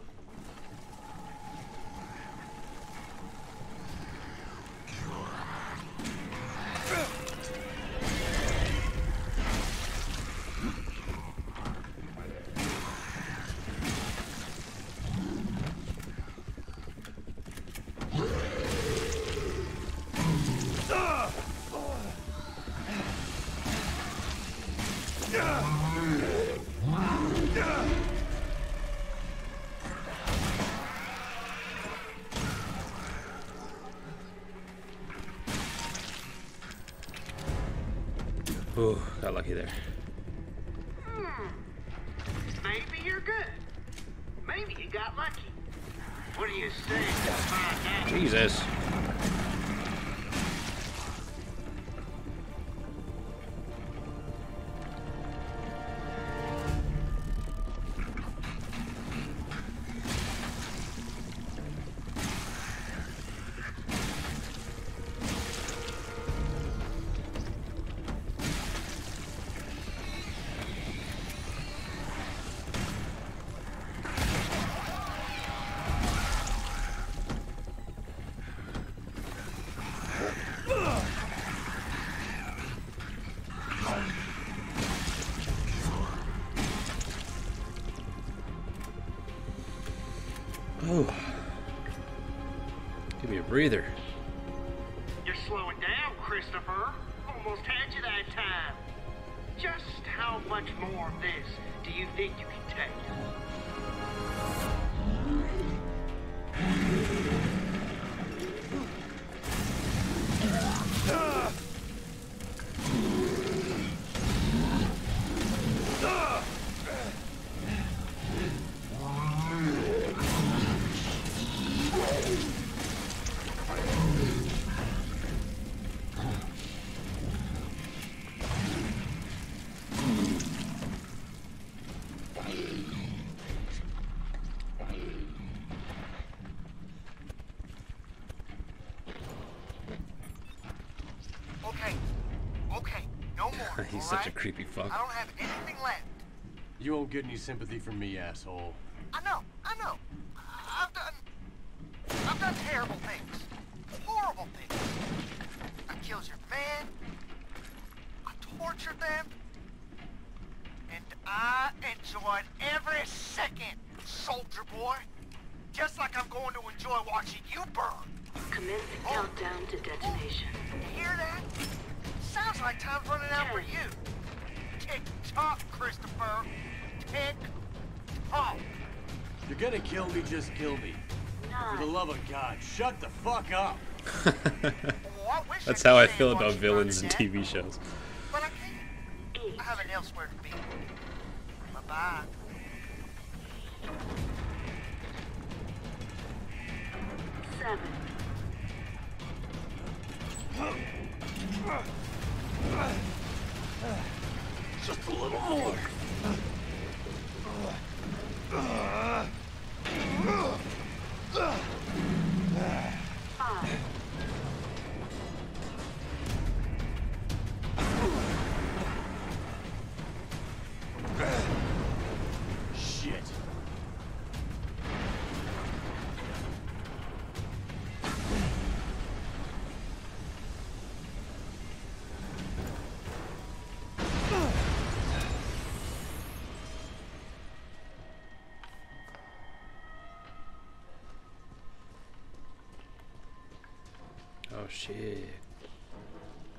A: Ooh, got lucky there.
L: Maybe you're good. Maybe you got lucky. What do you say to find out?
A: Jesus. Oh, give me a breather.
L: You're slowing down, Christopher. Almost had you that time. Just how much more of this do you think you can take? No more.
A: He's such a creepy fuck.
L: I don't have anything left.
G: You won't get any sympathy from me, asshole.
L: I know. I've done terrible things. Horrible things. I killed your man. I tortured them. And I enjoyed every second, soldier boy. Just like I'm going to enjoy watching you burn.
M: Commence countdown to detonation.
L: You hear that? Sounds like time's running out for you. Tick-tock, Christopher. Tick-tock.
G: You're gonna kill me, just kill me. For the love of God, shut the fuck up.
A: That's how I feel about villains in TV shows.
L: But I can't. I have an elsewhere to be. Bye-bye.
M: 7.
G: Just a little more.
M: 5.
G: Shit.
A: Oh shit.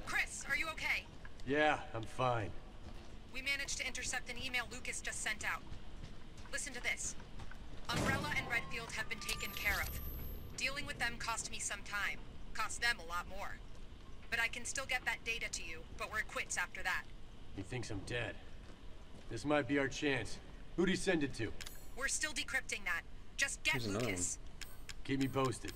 J: Chris, are you okay?
G: Yeah, I'm fine.
J: We managed to intercept an email Lucas just sent out. Listen to this. Umbrella and Redfield have been taken care of. Dealing with them cost me some time. Cost them a lot more. But I can still get that data to you, but we're quits after that.
G: He thinks I'm dead. This might be our chance. Who'd he send it to?
J: We're still decrypting that. Just get
A: There's another
J: Lucas.
G: Keep me posted.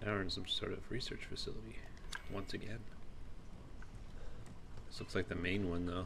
A: Now we're in some sort of research facility once again. This looks like the main one though.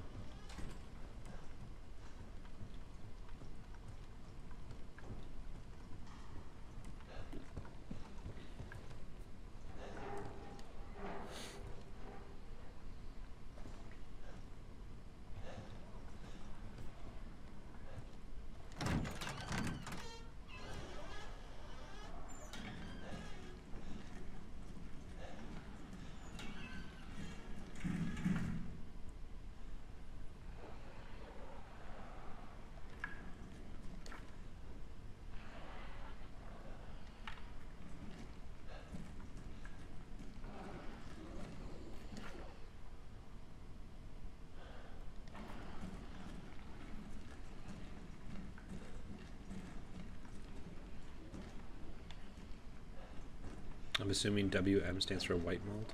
A: I'm assuming WM stands for white mold.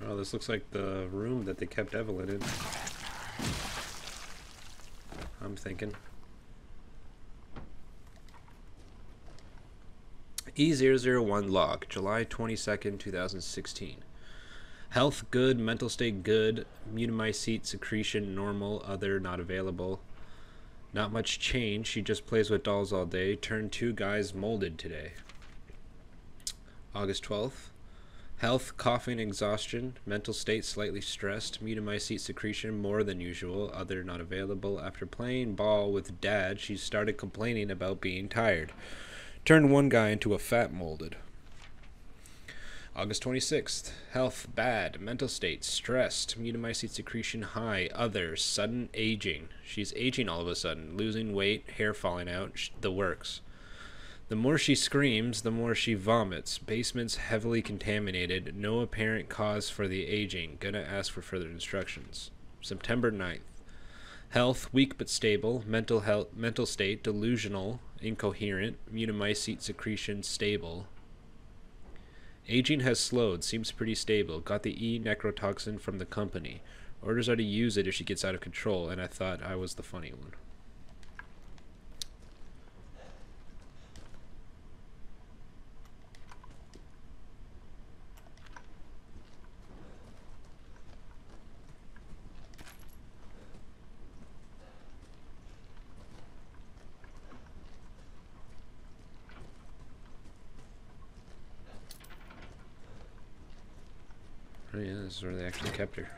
A: Oh, this looks like the room that they kept Evelyn in. I'm thinking. E001 log, July 22nd, 2016. Health good, mental state good, mutamycete secretion normal, other not available. Not much change, she just plays with dolls all day. Turned 2 guys molded today. August 12th. Health, coughing, exhaustion, mental state slightly stressed, mutamycete secretion more than usual, other not available. After playing ball with dad, she started complaining about being tired. Turned 1 guy into a fat molded. August 26th. Health bad, mental state stressed, mutamycete secretion high, other sudden aging. She's aging all of a sudden, losing weight, hair falling out, the works. The more she screams, the more she vomits. Basement's heavily contaminated. No apparent cause for the aging. Gonna ask for further instructions. September 9th. Health, weak but stable. Mental state, delusional, incoherent. Mutamycete secretion, stable. Aging has slowed. Seems pretty stable. Got the E necrotoxin from the company. Orders are to use it if she gets out of control, and I thought I was the funny one. Oh yeah, this is where they actually kept her.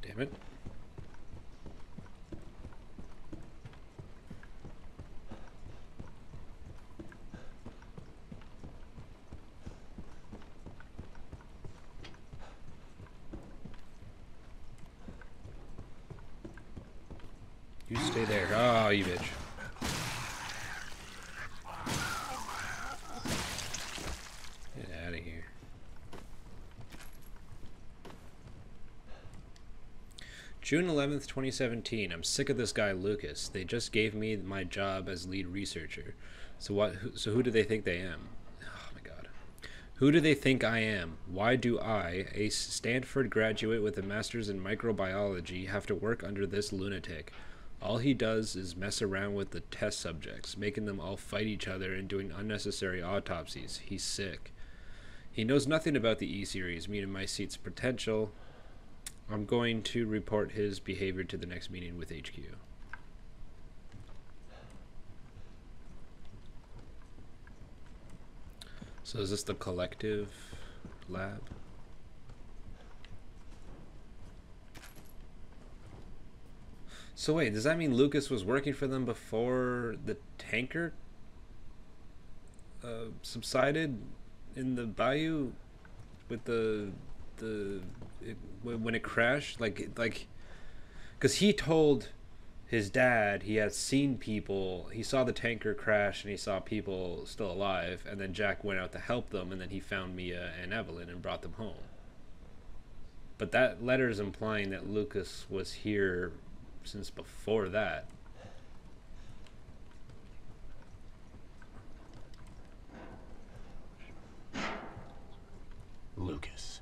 A: Damn it. You stay there. Oh, you bitch. Get out of here. June 11th, 2017. I'm sick of this guy, Lucas. They just gave me my job as lead researcher. So who do they think they am? Oh my god. Who do they think I am? Why do I, a Stanford graduate with a master's in microbiology, have to work under this lunatic? All he does is mess around with the test subjects, making them all fight each other and doing unnecessary autopsies. He's sick. He knows nothing about the E-series, Mutamycete's potential. I'm going to report his behavior to the next meeting with HQ. So is this the collective lab? So wait, does that mean Lucas was working for them before the tanker subsided in the bayou with when it crashed? Like, because he told his dad he had seen people. He saw the tanker crash and he saw people still alive, and then Jack went out to help them, and then he found Mia and Evelyn and brought them home. But that letter is implying that Lucas was here since before that.
G: Lucas.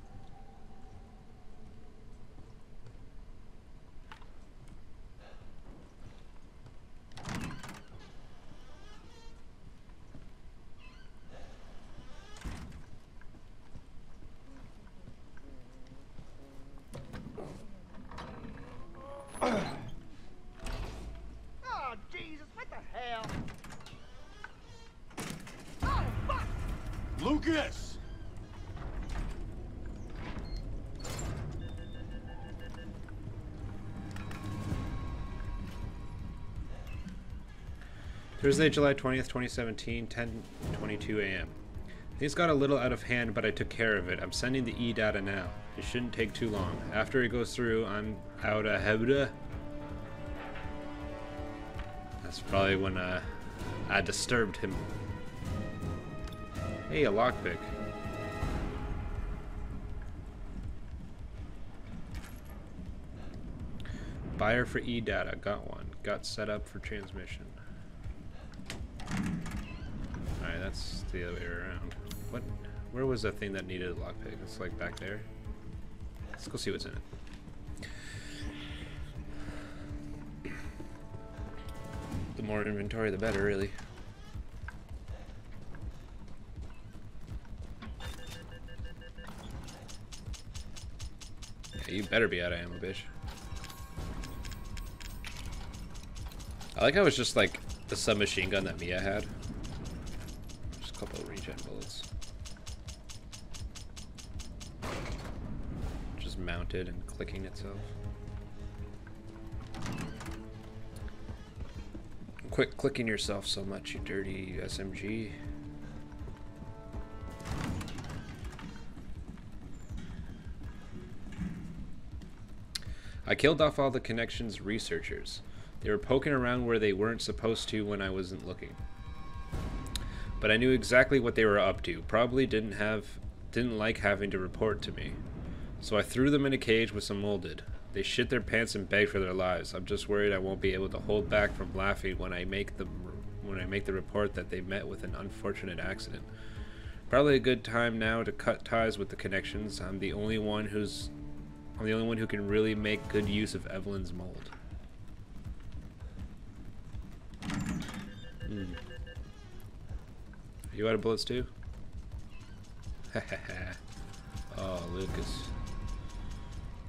I: Oh, Jesus, what the hell? Oh, fuck!
G: Lucas!
A: Thursday, July 20th, 2017, 10:22 a.m. Things got a little out of hand, but I took care of it. I'm sending the e-data now. It shouldn't take too long. After it goes through, I'm out of Hebda. That's probably when I disturbed him. Hey, a lockpick. Buyer for e-data. Got one. Got set up for transmission. Alright, that's the other way around. What? Where was that thing that needed a lockpick? It's like back there. Let's go see what's in it. The more inventory, the better, really. Yeah, you better be out of ammo, bitch. I like how it's just like the submachine gun that Mia had. Just a couple of regen bullets. Just mounted and clicking itself. Quit clicking yourself so much, you dirty SMG. I killed off all the Connections researchers. They were poking around where they weren't supposed to when I wasn't looking. But I knew exactly what they were up to. Probably didn't like having to report to me. So I threw them in a cage with some molded. They shit their pants and begged for their lives. I'm just worried I won't be able to hold back from laughing when I make the report that they met with an unfortunate accident. Probably a good time now to cut ties with the Connections. I'm the only one who can really make good use of Evelyn's mold. You out of bullets too? Oh, Lucas.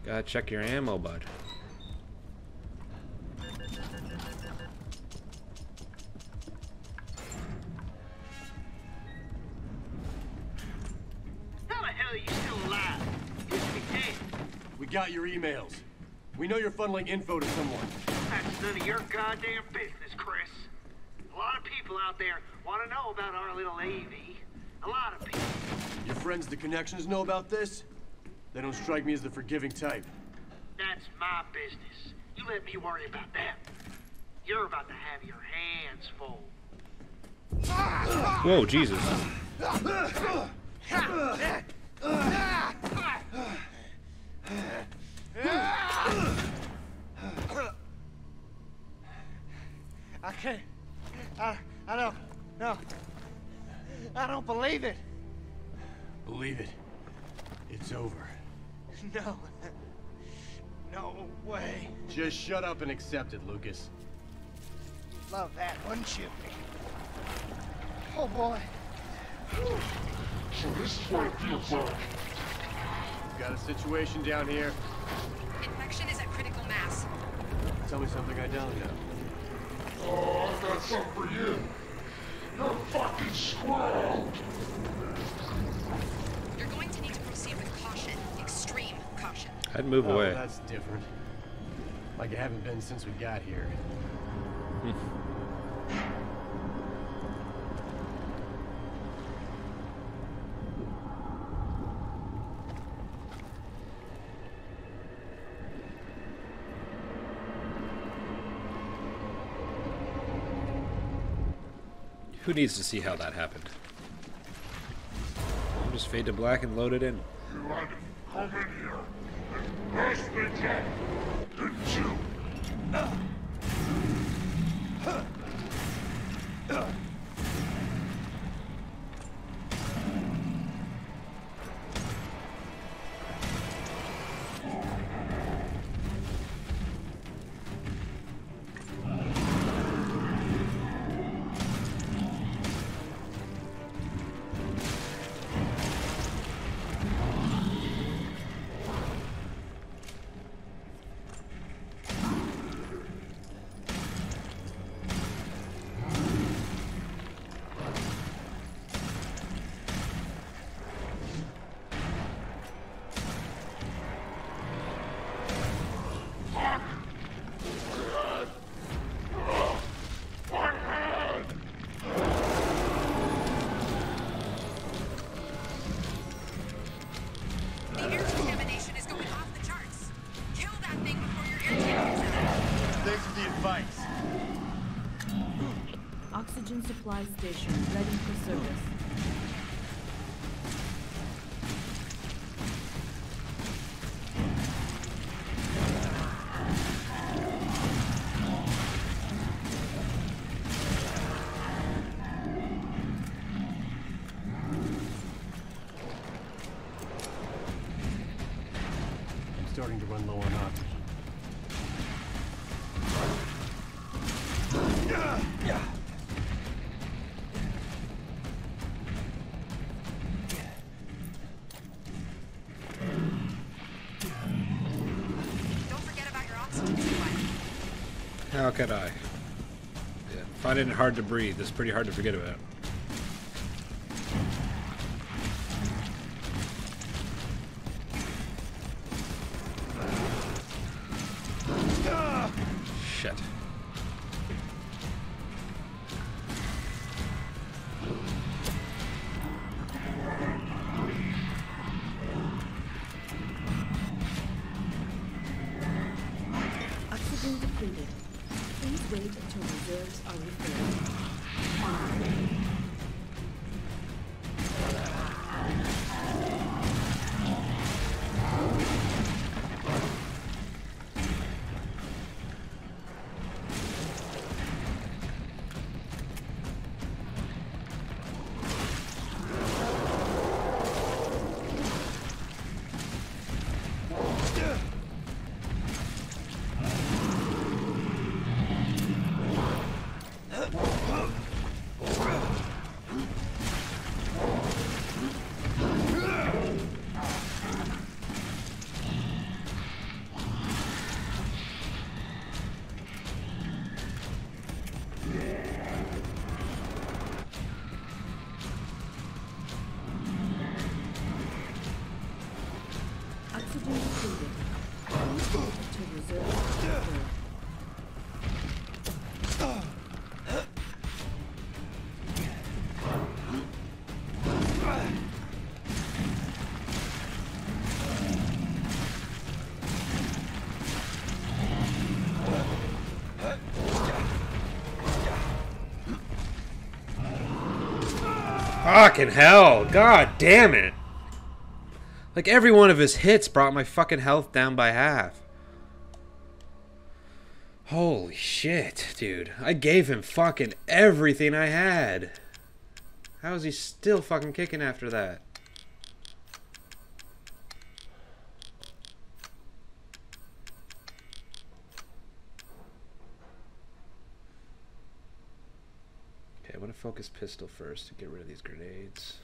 A: Gotta check your ammo, bud.
F: How the hell are you still alive? You should be dead.
G: We got your emails. We know you're funneling info to someone.
F: That's none of your goddamn business, Chris. A lot of people out there want to know about our little AV. A lot of people.
G: Your friends, the Connections, know about this? They don't strike me as the forgiving type.
F: That's my business. You let me worry about that. You're about to have your hands full.
A: Whoa, Jesus.
I: I can't. I don't. No. I don't believe it.
G: Believe it. It's over.
I: No. No way.
G: Just shut up and accept it, Lucas.
I: You'd love that, wouldn't you? Oh boy.
K: So this is what it feels like.
G: We've got a situation down here.
J: Infection is at critical mass.
G: Tell me something I don't know.
K: Oh, I've got something for you. You're a fucking squirrel.
J: You're going to need to proceed with caution. Extreme caution.
A: I'd move away.
G: That's different. Like it haven't been since we got here.
A: Who needs to see how that happened? I'll just fade to black and load it in.
K: You had to come in here and mess things up, didn't you?
N: Oxygen supply station ready for service.
G: I'm starting to run low on oxygen.
A: How could I? Yeah, finding it hard to breathe. It's pretty hard to forget about. Shit.
N: reserves are refilled. Oxygen depleted. To reserve refilled.
A: Fucking hell. God damn it. Like, every one of his hits brought my fucking health down by half. Holy shit, dude. I gave him fucking everything I had. How is he still fucking kicking after that? Okay, I want to focus pistol first to get rid of these grenades.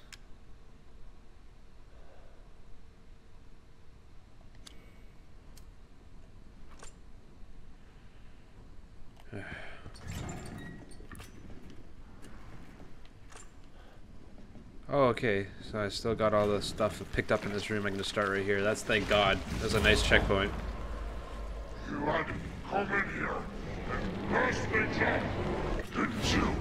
A: Oh, okay. So I still got all the stuff picked up in this room. I can just start right here. That's, thank God. That's a nice checkpoint.
K: You had to come in here and mess things up, didn't you?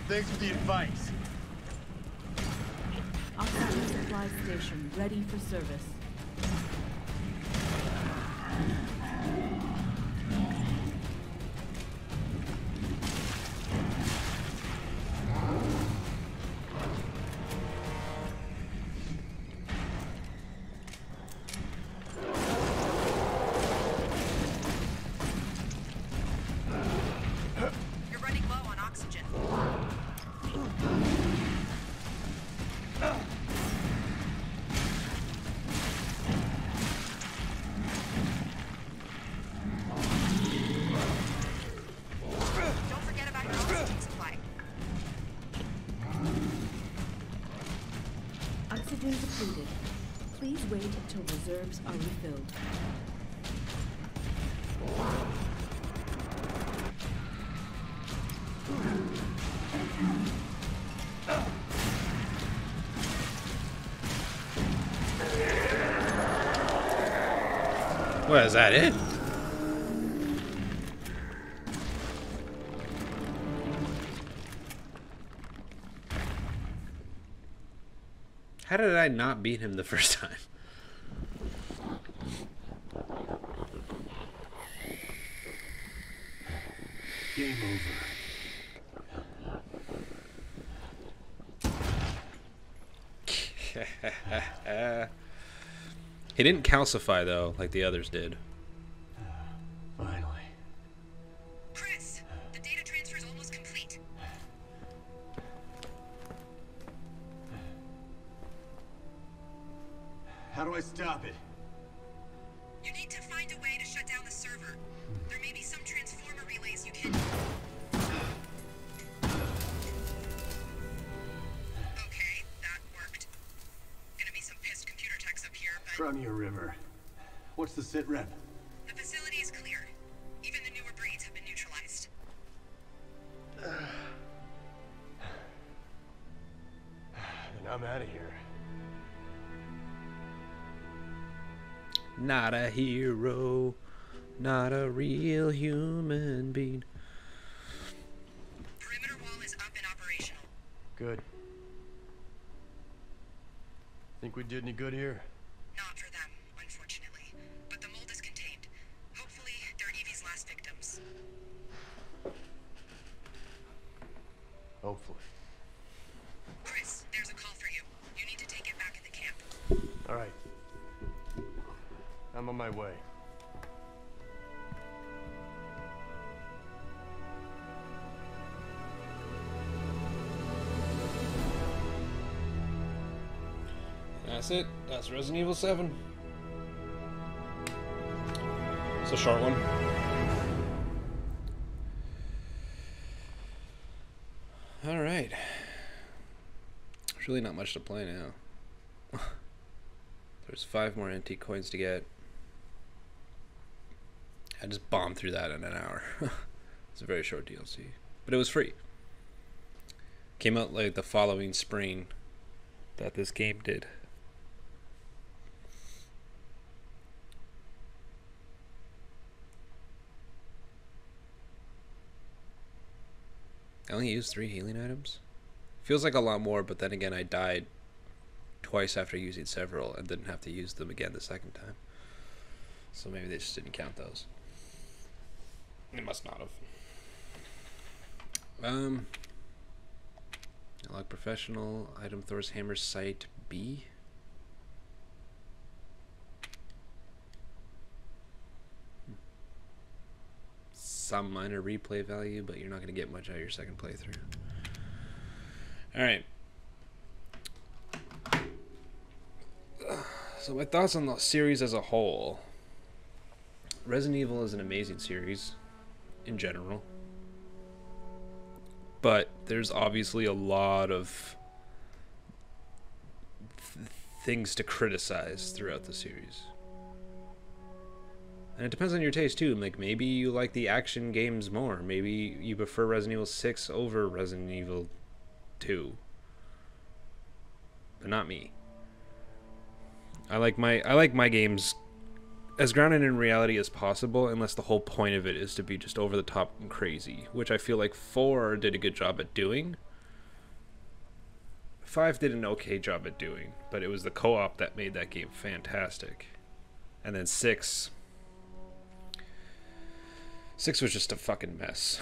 D: Thanks for the advice.
N: Oxygen supply station ready for service.
J: You're running low on oxygen. Don't forget about your oxygen supply.
N: Oxygen depleted. Please wait until reserves are refilled.
A: What, is that it? How did I not beat him the first time?
G: Game over.
A: He didn't calcify, though, like the others did.
G: Finally.
J: Chris, the data transfer is almost complete.
G: How do I stop it?
J: You need to find a way to shut down the server. There may be some transformer relays you can...
G: Try me a river. What's the sit rep?
J: The facility is clear. Even the newer breeds have been neutralized.
G: And I'm out of here.
A: Not a hero, not a real human being.
J: Perimeter wall is up and operational.
G: Good. Think we did any good here?
J: Not for them, unfortunately. But the mold is contained. Hopefully, they're Evie's last victims.
G: Hopefully.
J: Chris, there's a call for you. You need to take it back at the camp.
G: All right. I'm on my way.
A: That's it. That's Resident Evil 7. It's a short one. Alright. There's really not much to play now. There's 5 more antique coins to get. I just bombed through that in an hour. It's a very short DLC. But it was free. Came out like the following spring that this game did. I only used 3 healing items. Feels like a lot more, but then again I died twice after using several and didn't have to use them again the second time. So maybe they just didn't count those. They must not have. I like professional item Thor's hammer sight B. Some minor replay value, but you're not going to get much out of your second playthrough. Alright. So my thoughts on the series as a whole. Resident Evil is an amazing series in general. But there's obviously a lot of things to criticize throughout the series. And it depends on your taste too. Like maybe you like the action games more. Maybe you prefer Resident Evil 6 over Resident Evil 2. But not me. I like my games as grounded in reality as possible, unless the whole point of it is to be just over the top and crazy, which I feel like 4 did a good job at doing. 5 did an okay job at doing, but it was the co-op that made that game fantastic. And then 6 was just a fucking mess.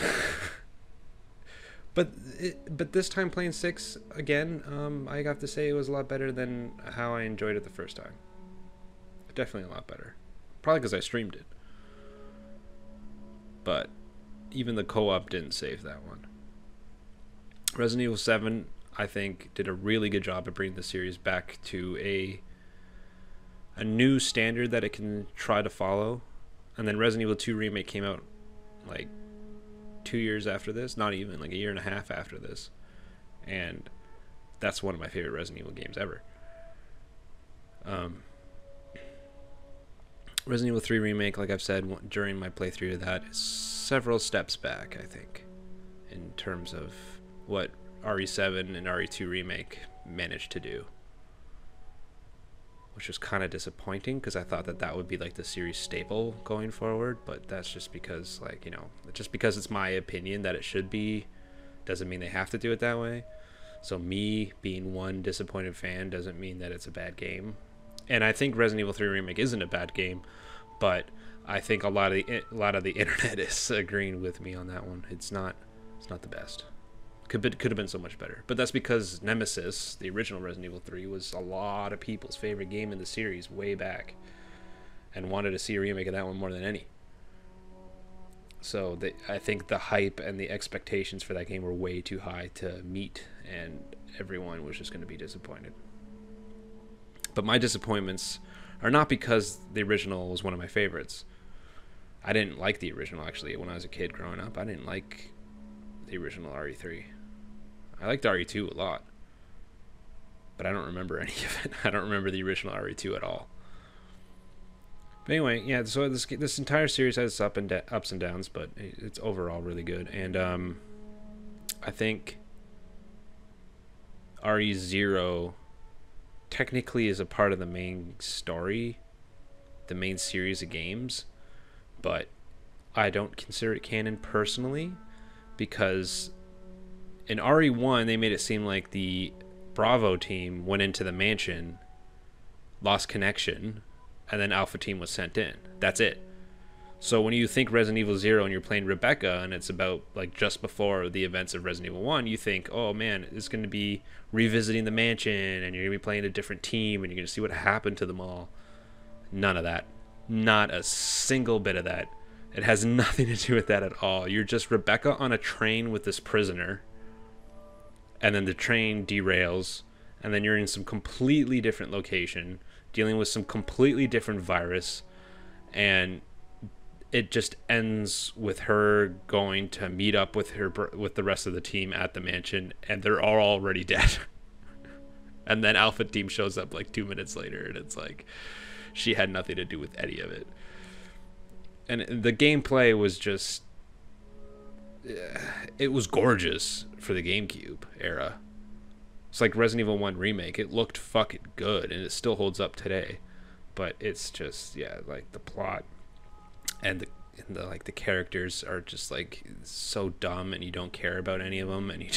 A: But this time playing 6 again, I have to say it was a lot better than how I enjoyed it the first time. Definitely a lot better. Probably because I streamed it. But even the co-op didn't save that one. Resident Evil 7, I think, did a really good job of bringing the series back to a new standard that it can try to follow. And then Resident Evil 2 Remake came out like 2 years after this, not even, like a year and a half after this. And that's one of my favorite Resident Evil games ever. Resident Evil 3 Remake, like I've said during my playthrough of that, is several steps back, I think, in terms of what RE7 and RE2 Remake managed to do. Which was kind of disappointing, because I thought that would be like the series staple going forward, but that's just because, like, you know, just because it's my opinion that it should be, doesn't mean they have to do it that way. So me being one disappointed fan doesn't mean that it's a bad game. And I think Resident Evil 3 Remake isn't a bad game, but I think a lot of the internet is agreeing with me on that one. It's not the best. Could have been so much better. But that's because Nemesis, the original Resident Evil 3, was a lot of people's favorite game in the series way back, and wanted to see a remake of that one more than any. So I think the hype and the expectations for that game were way too high to meet, and everyone was just going to be disappointed. But my disappointments are not because the original was one of my favorites. I didn't like the original, actually, when I was a kid growing up. I didn't like the original RE3. I liked RE2 a lot, but I don't remember any of it. I don't remember the original RE2 at all. But anyway, yeah. So this entire series has ups and downs, but it's overall really good. And I think RE0 technically is a part of the main story, the main series of games, but I don't consider it canon personally, because in RE1 they made it seem like the Bravo team went into the mansion, lost connection, and then Alpha team was sent in. That's it. So when you think Resident Evil 0 and you're playing Rebecca and it's about like just before the events of Resident Evil 1, you think, oh man, it's going to be revisiting the mansion and you're going to be playing a different team and you're going to see what happened to them all. None of that. Not a single bit of that. It has nothing to do with that at all. You're just Rebecca on a train with this prisoner, and then the train derails, and then you're in some completely different location dealing with some completely different virus, and it just ends with her going to meet up with the rest of the team at the mansion, and they're all already dead. And then Alpha team shows up like 2 minutes later, and it's like she had nothing to do with any of it. And the gameplay was just, it was gorgeous for the GameCube era. It's like Resident Evil 1 Remake. It looked fucking good, and it still holds up today. But it's just, yeah, like the plot and the like the characters are just like so dumb, and you don't care about any of them, and you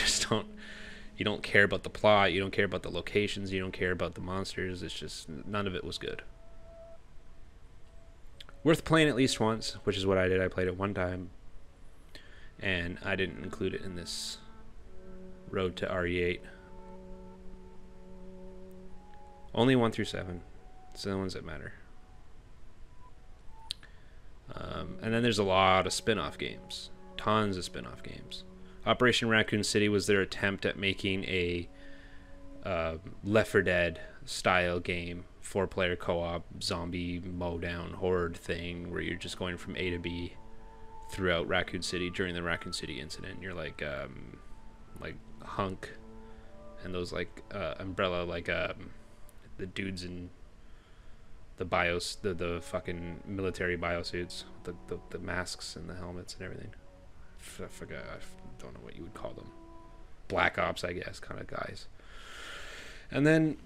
A: don't care about the plot, you don't care about the locations, you don't care about the monsters. It's just, none of it was good. Worth playing at least once, which is what I did. I played it one time, and I didn't include it in this road to RE8. Only 1 through 7. It's the ones that matter. And then there's a lot of spin-off games. Tons of spin-off games. Operation Raccoon City was their attempt at making a Left 4 Dead style game, 4-player co-op, zombie mowdown horde thing, where you're just going from A to B throughout Raccoon City during the Raccoon City incident. You're like Hunk and those like Umbrella, like the dudes in the bios, the fucking military biosuits, the masks and the helmets and everything. I forgot, I don't know what you would call them. Black Ops, I guess, kind of guys. And then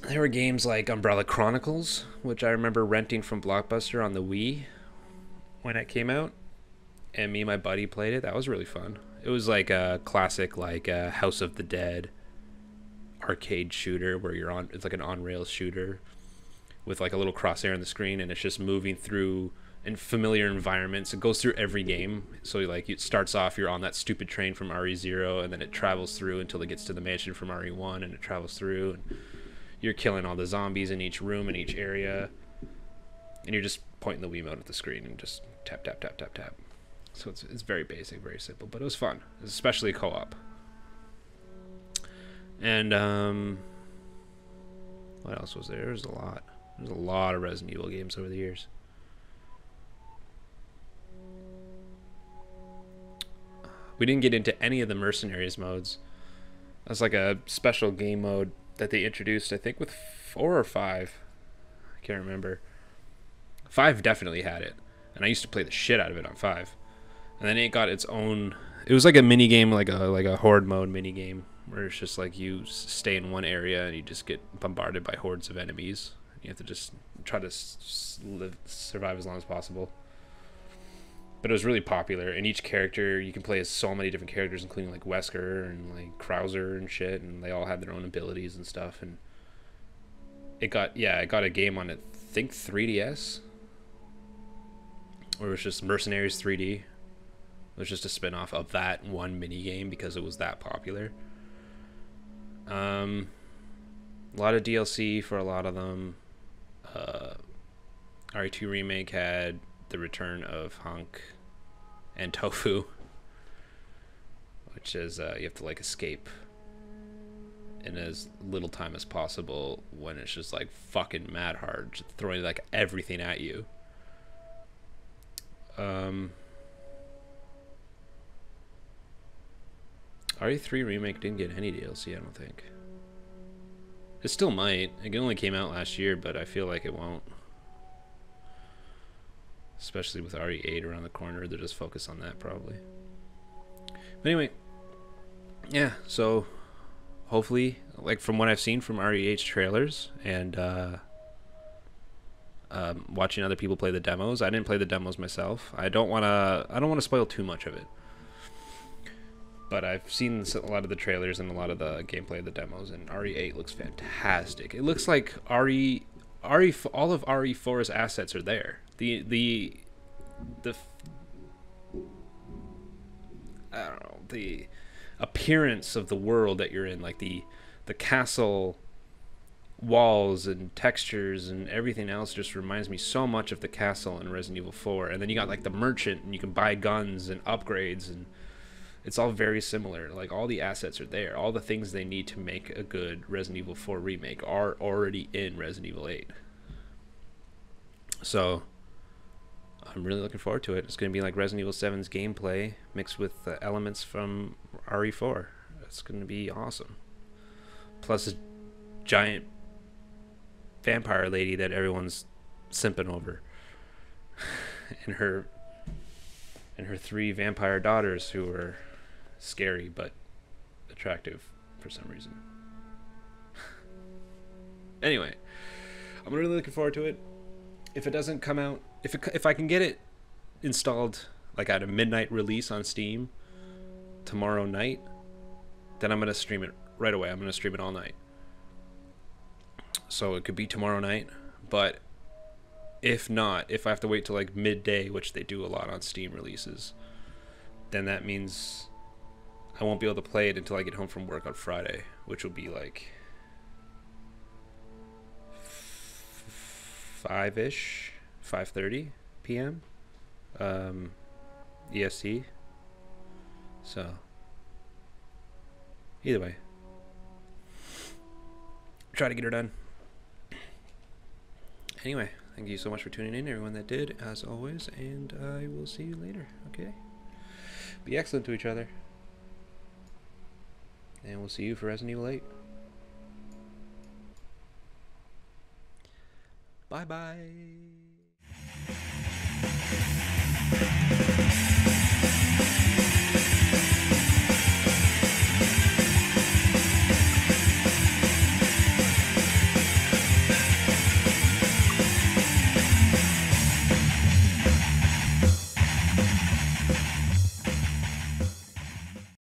A: there were games like Umbrella Chronicles, which I remember renting from Blockbuster on the Wii when it came out, and me and my buddy played it. That was really fun. It was like a classic, like House of the Dead arcade shooter where you're on, it's like an on-rails shooter with like a little crosshair on the screen, and it's just moving through in familiar environments. It goes through every game. So like it starts off, you're on that stupid train from RE0, and then it travels through until it gets to the mansion from RE1, and it travels through, and you're killing all the zombies in each room, in each area, and you're just pointing the Wiimote at the screen and just tap, tap, tap, tap, tap. So it's very basic, very simple, but it was fun, especially co-op. And what else was there? There's a lot. There's a lot of Resident Evil games over the years. We didn't get into any of the Mercenaries modes. That's like a special game mode that they introduced, I think with 4 or 5. I can't remember. 5 definitely had it, and I used to play the shit out of it on 5. And then it got its own. It was like a mini game, like a horde mode mini game, where it's just like you stay in one area and you just get bombarded by hordes of enemies. You have to just try to survive as long as possible. But it was really popular, and each character, you can play as so many different characters, including like Wesker and like Krauser and shit, and they all had their own abilities and stuff. And it got a game on, I think, 3DS, where it was just Mercenaries 3D. It was just a spin-off of that one mini game because it was that popular. A lot of DLC for a lot of them. RE2 Remake had the return of Hunk and Tofu, which is you have to like escape in as little time as possible when it's just like fucking mad hard, just throwing like everything at you. RE3 Remake didn't get any DLC, I don't think. It still might. It only came out last year, but I feel like it won't. especially with RE8 around the corner. They'll just focus on that probably. But anyway, yeah, so hopefully, like from what I've seen from RE8's trailers and watching other people play the demos, I didn't play the demos myself. I don't want to spoil too much of it. But I've seen a lot of the trailers and a lot of the gameplay of the demos, and RE8 looks fantastic. It looks like all of RE4's assets are there. The I don't know, the appearance of the world that you're in, like the castle walls and textures and everything else just reminds me so much of the castle in Resident Evil 4. And then you got like the merchant, and you can buy guns and upgrades, and it's all very similar. Like all the assets are there. All the things they need to make a good Resident Evil 4 remake are already in Resident Evil 8. So I'm really looking forward to it. It's going to be like Resident Evil 7's gameplay mixed with elements from RE4. It's going to be awesome. Plus a giant vampire lady that everyone's simping over. and her 3 vampire daughters who are scary but attractive for some reason. Anyway, I'm really looking forward to it. If it doesn't come out, if I can get it installed like at a midnight release on Steam tomorrow night, then I'm going to stream it right away. I'm going to stream it all night. So it could be tomorrow night, but if not, if I have to wait till like midday, which they do a lot on Steam releases, then that means I won't be able to play it until I get home from work on Friday, which will be like 5-ish, 5:30 p.m. EST. So either way, try to get her done. Anyway, thank you so much for tuning in, everyone that did, as always, and I will see you later, okay? Be excellent to each other. And we'll see you for Resident Evil 8. Bye-bye.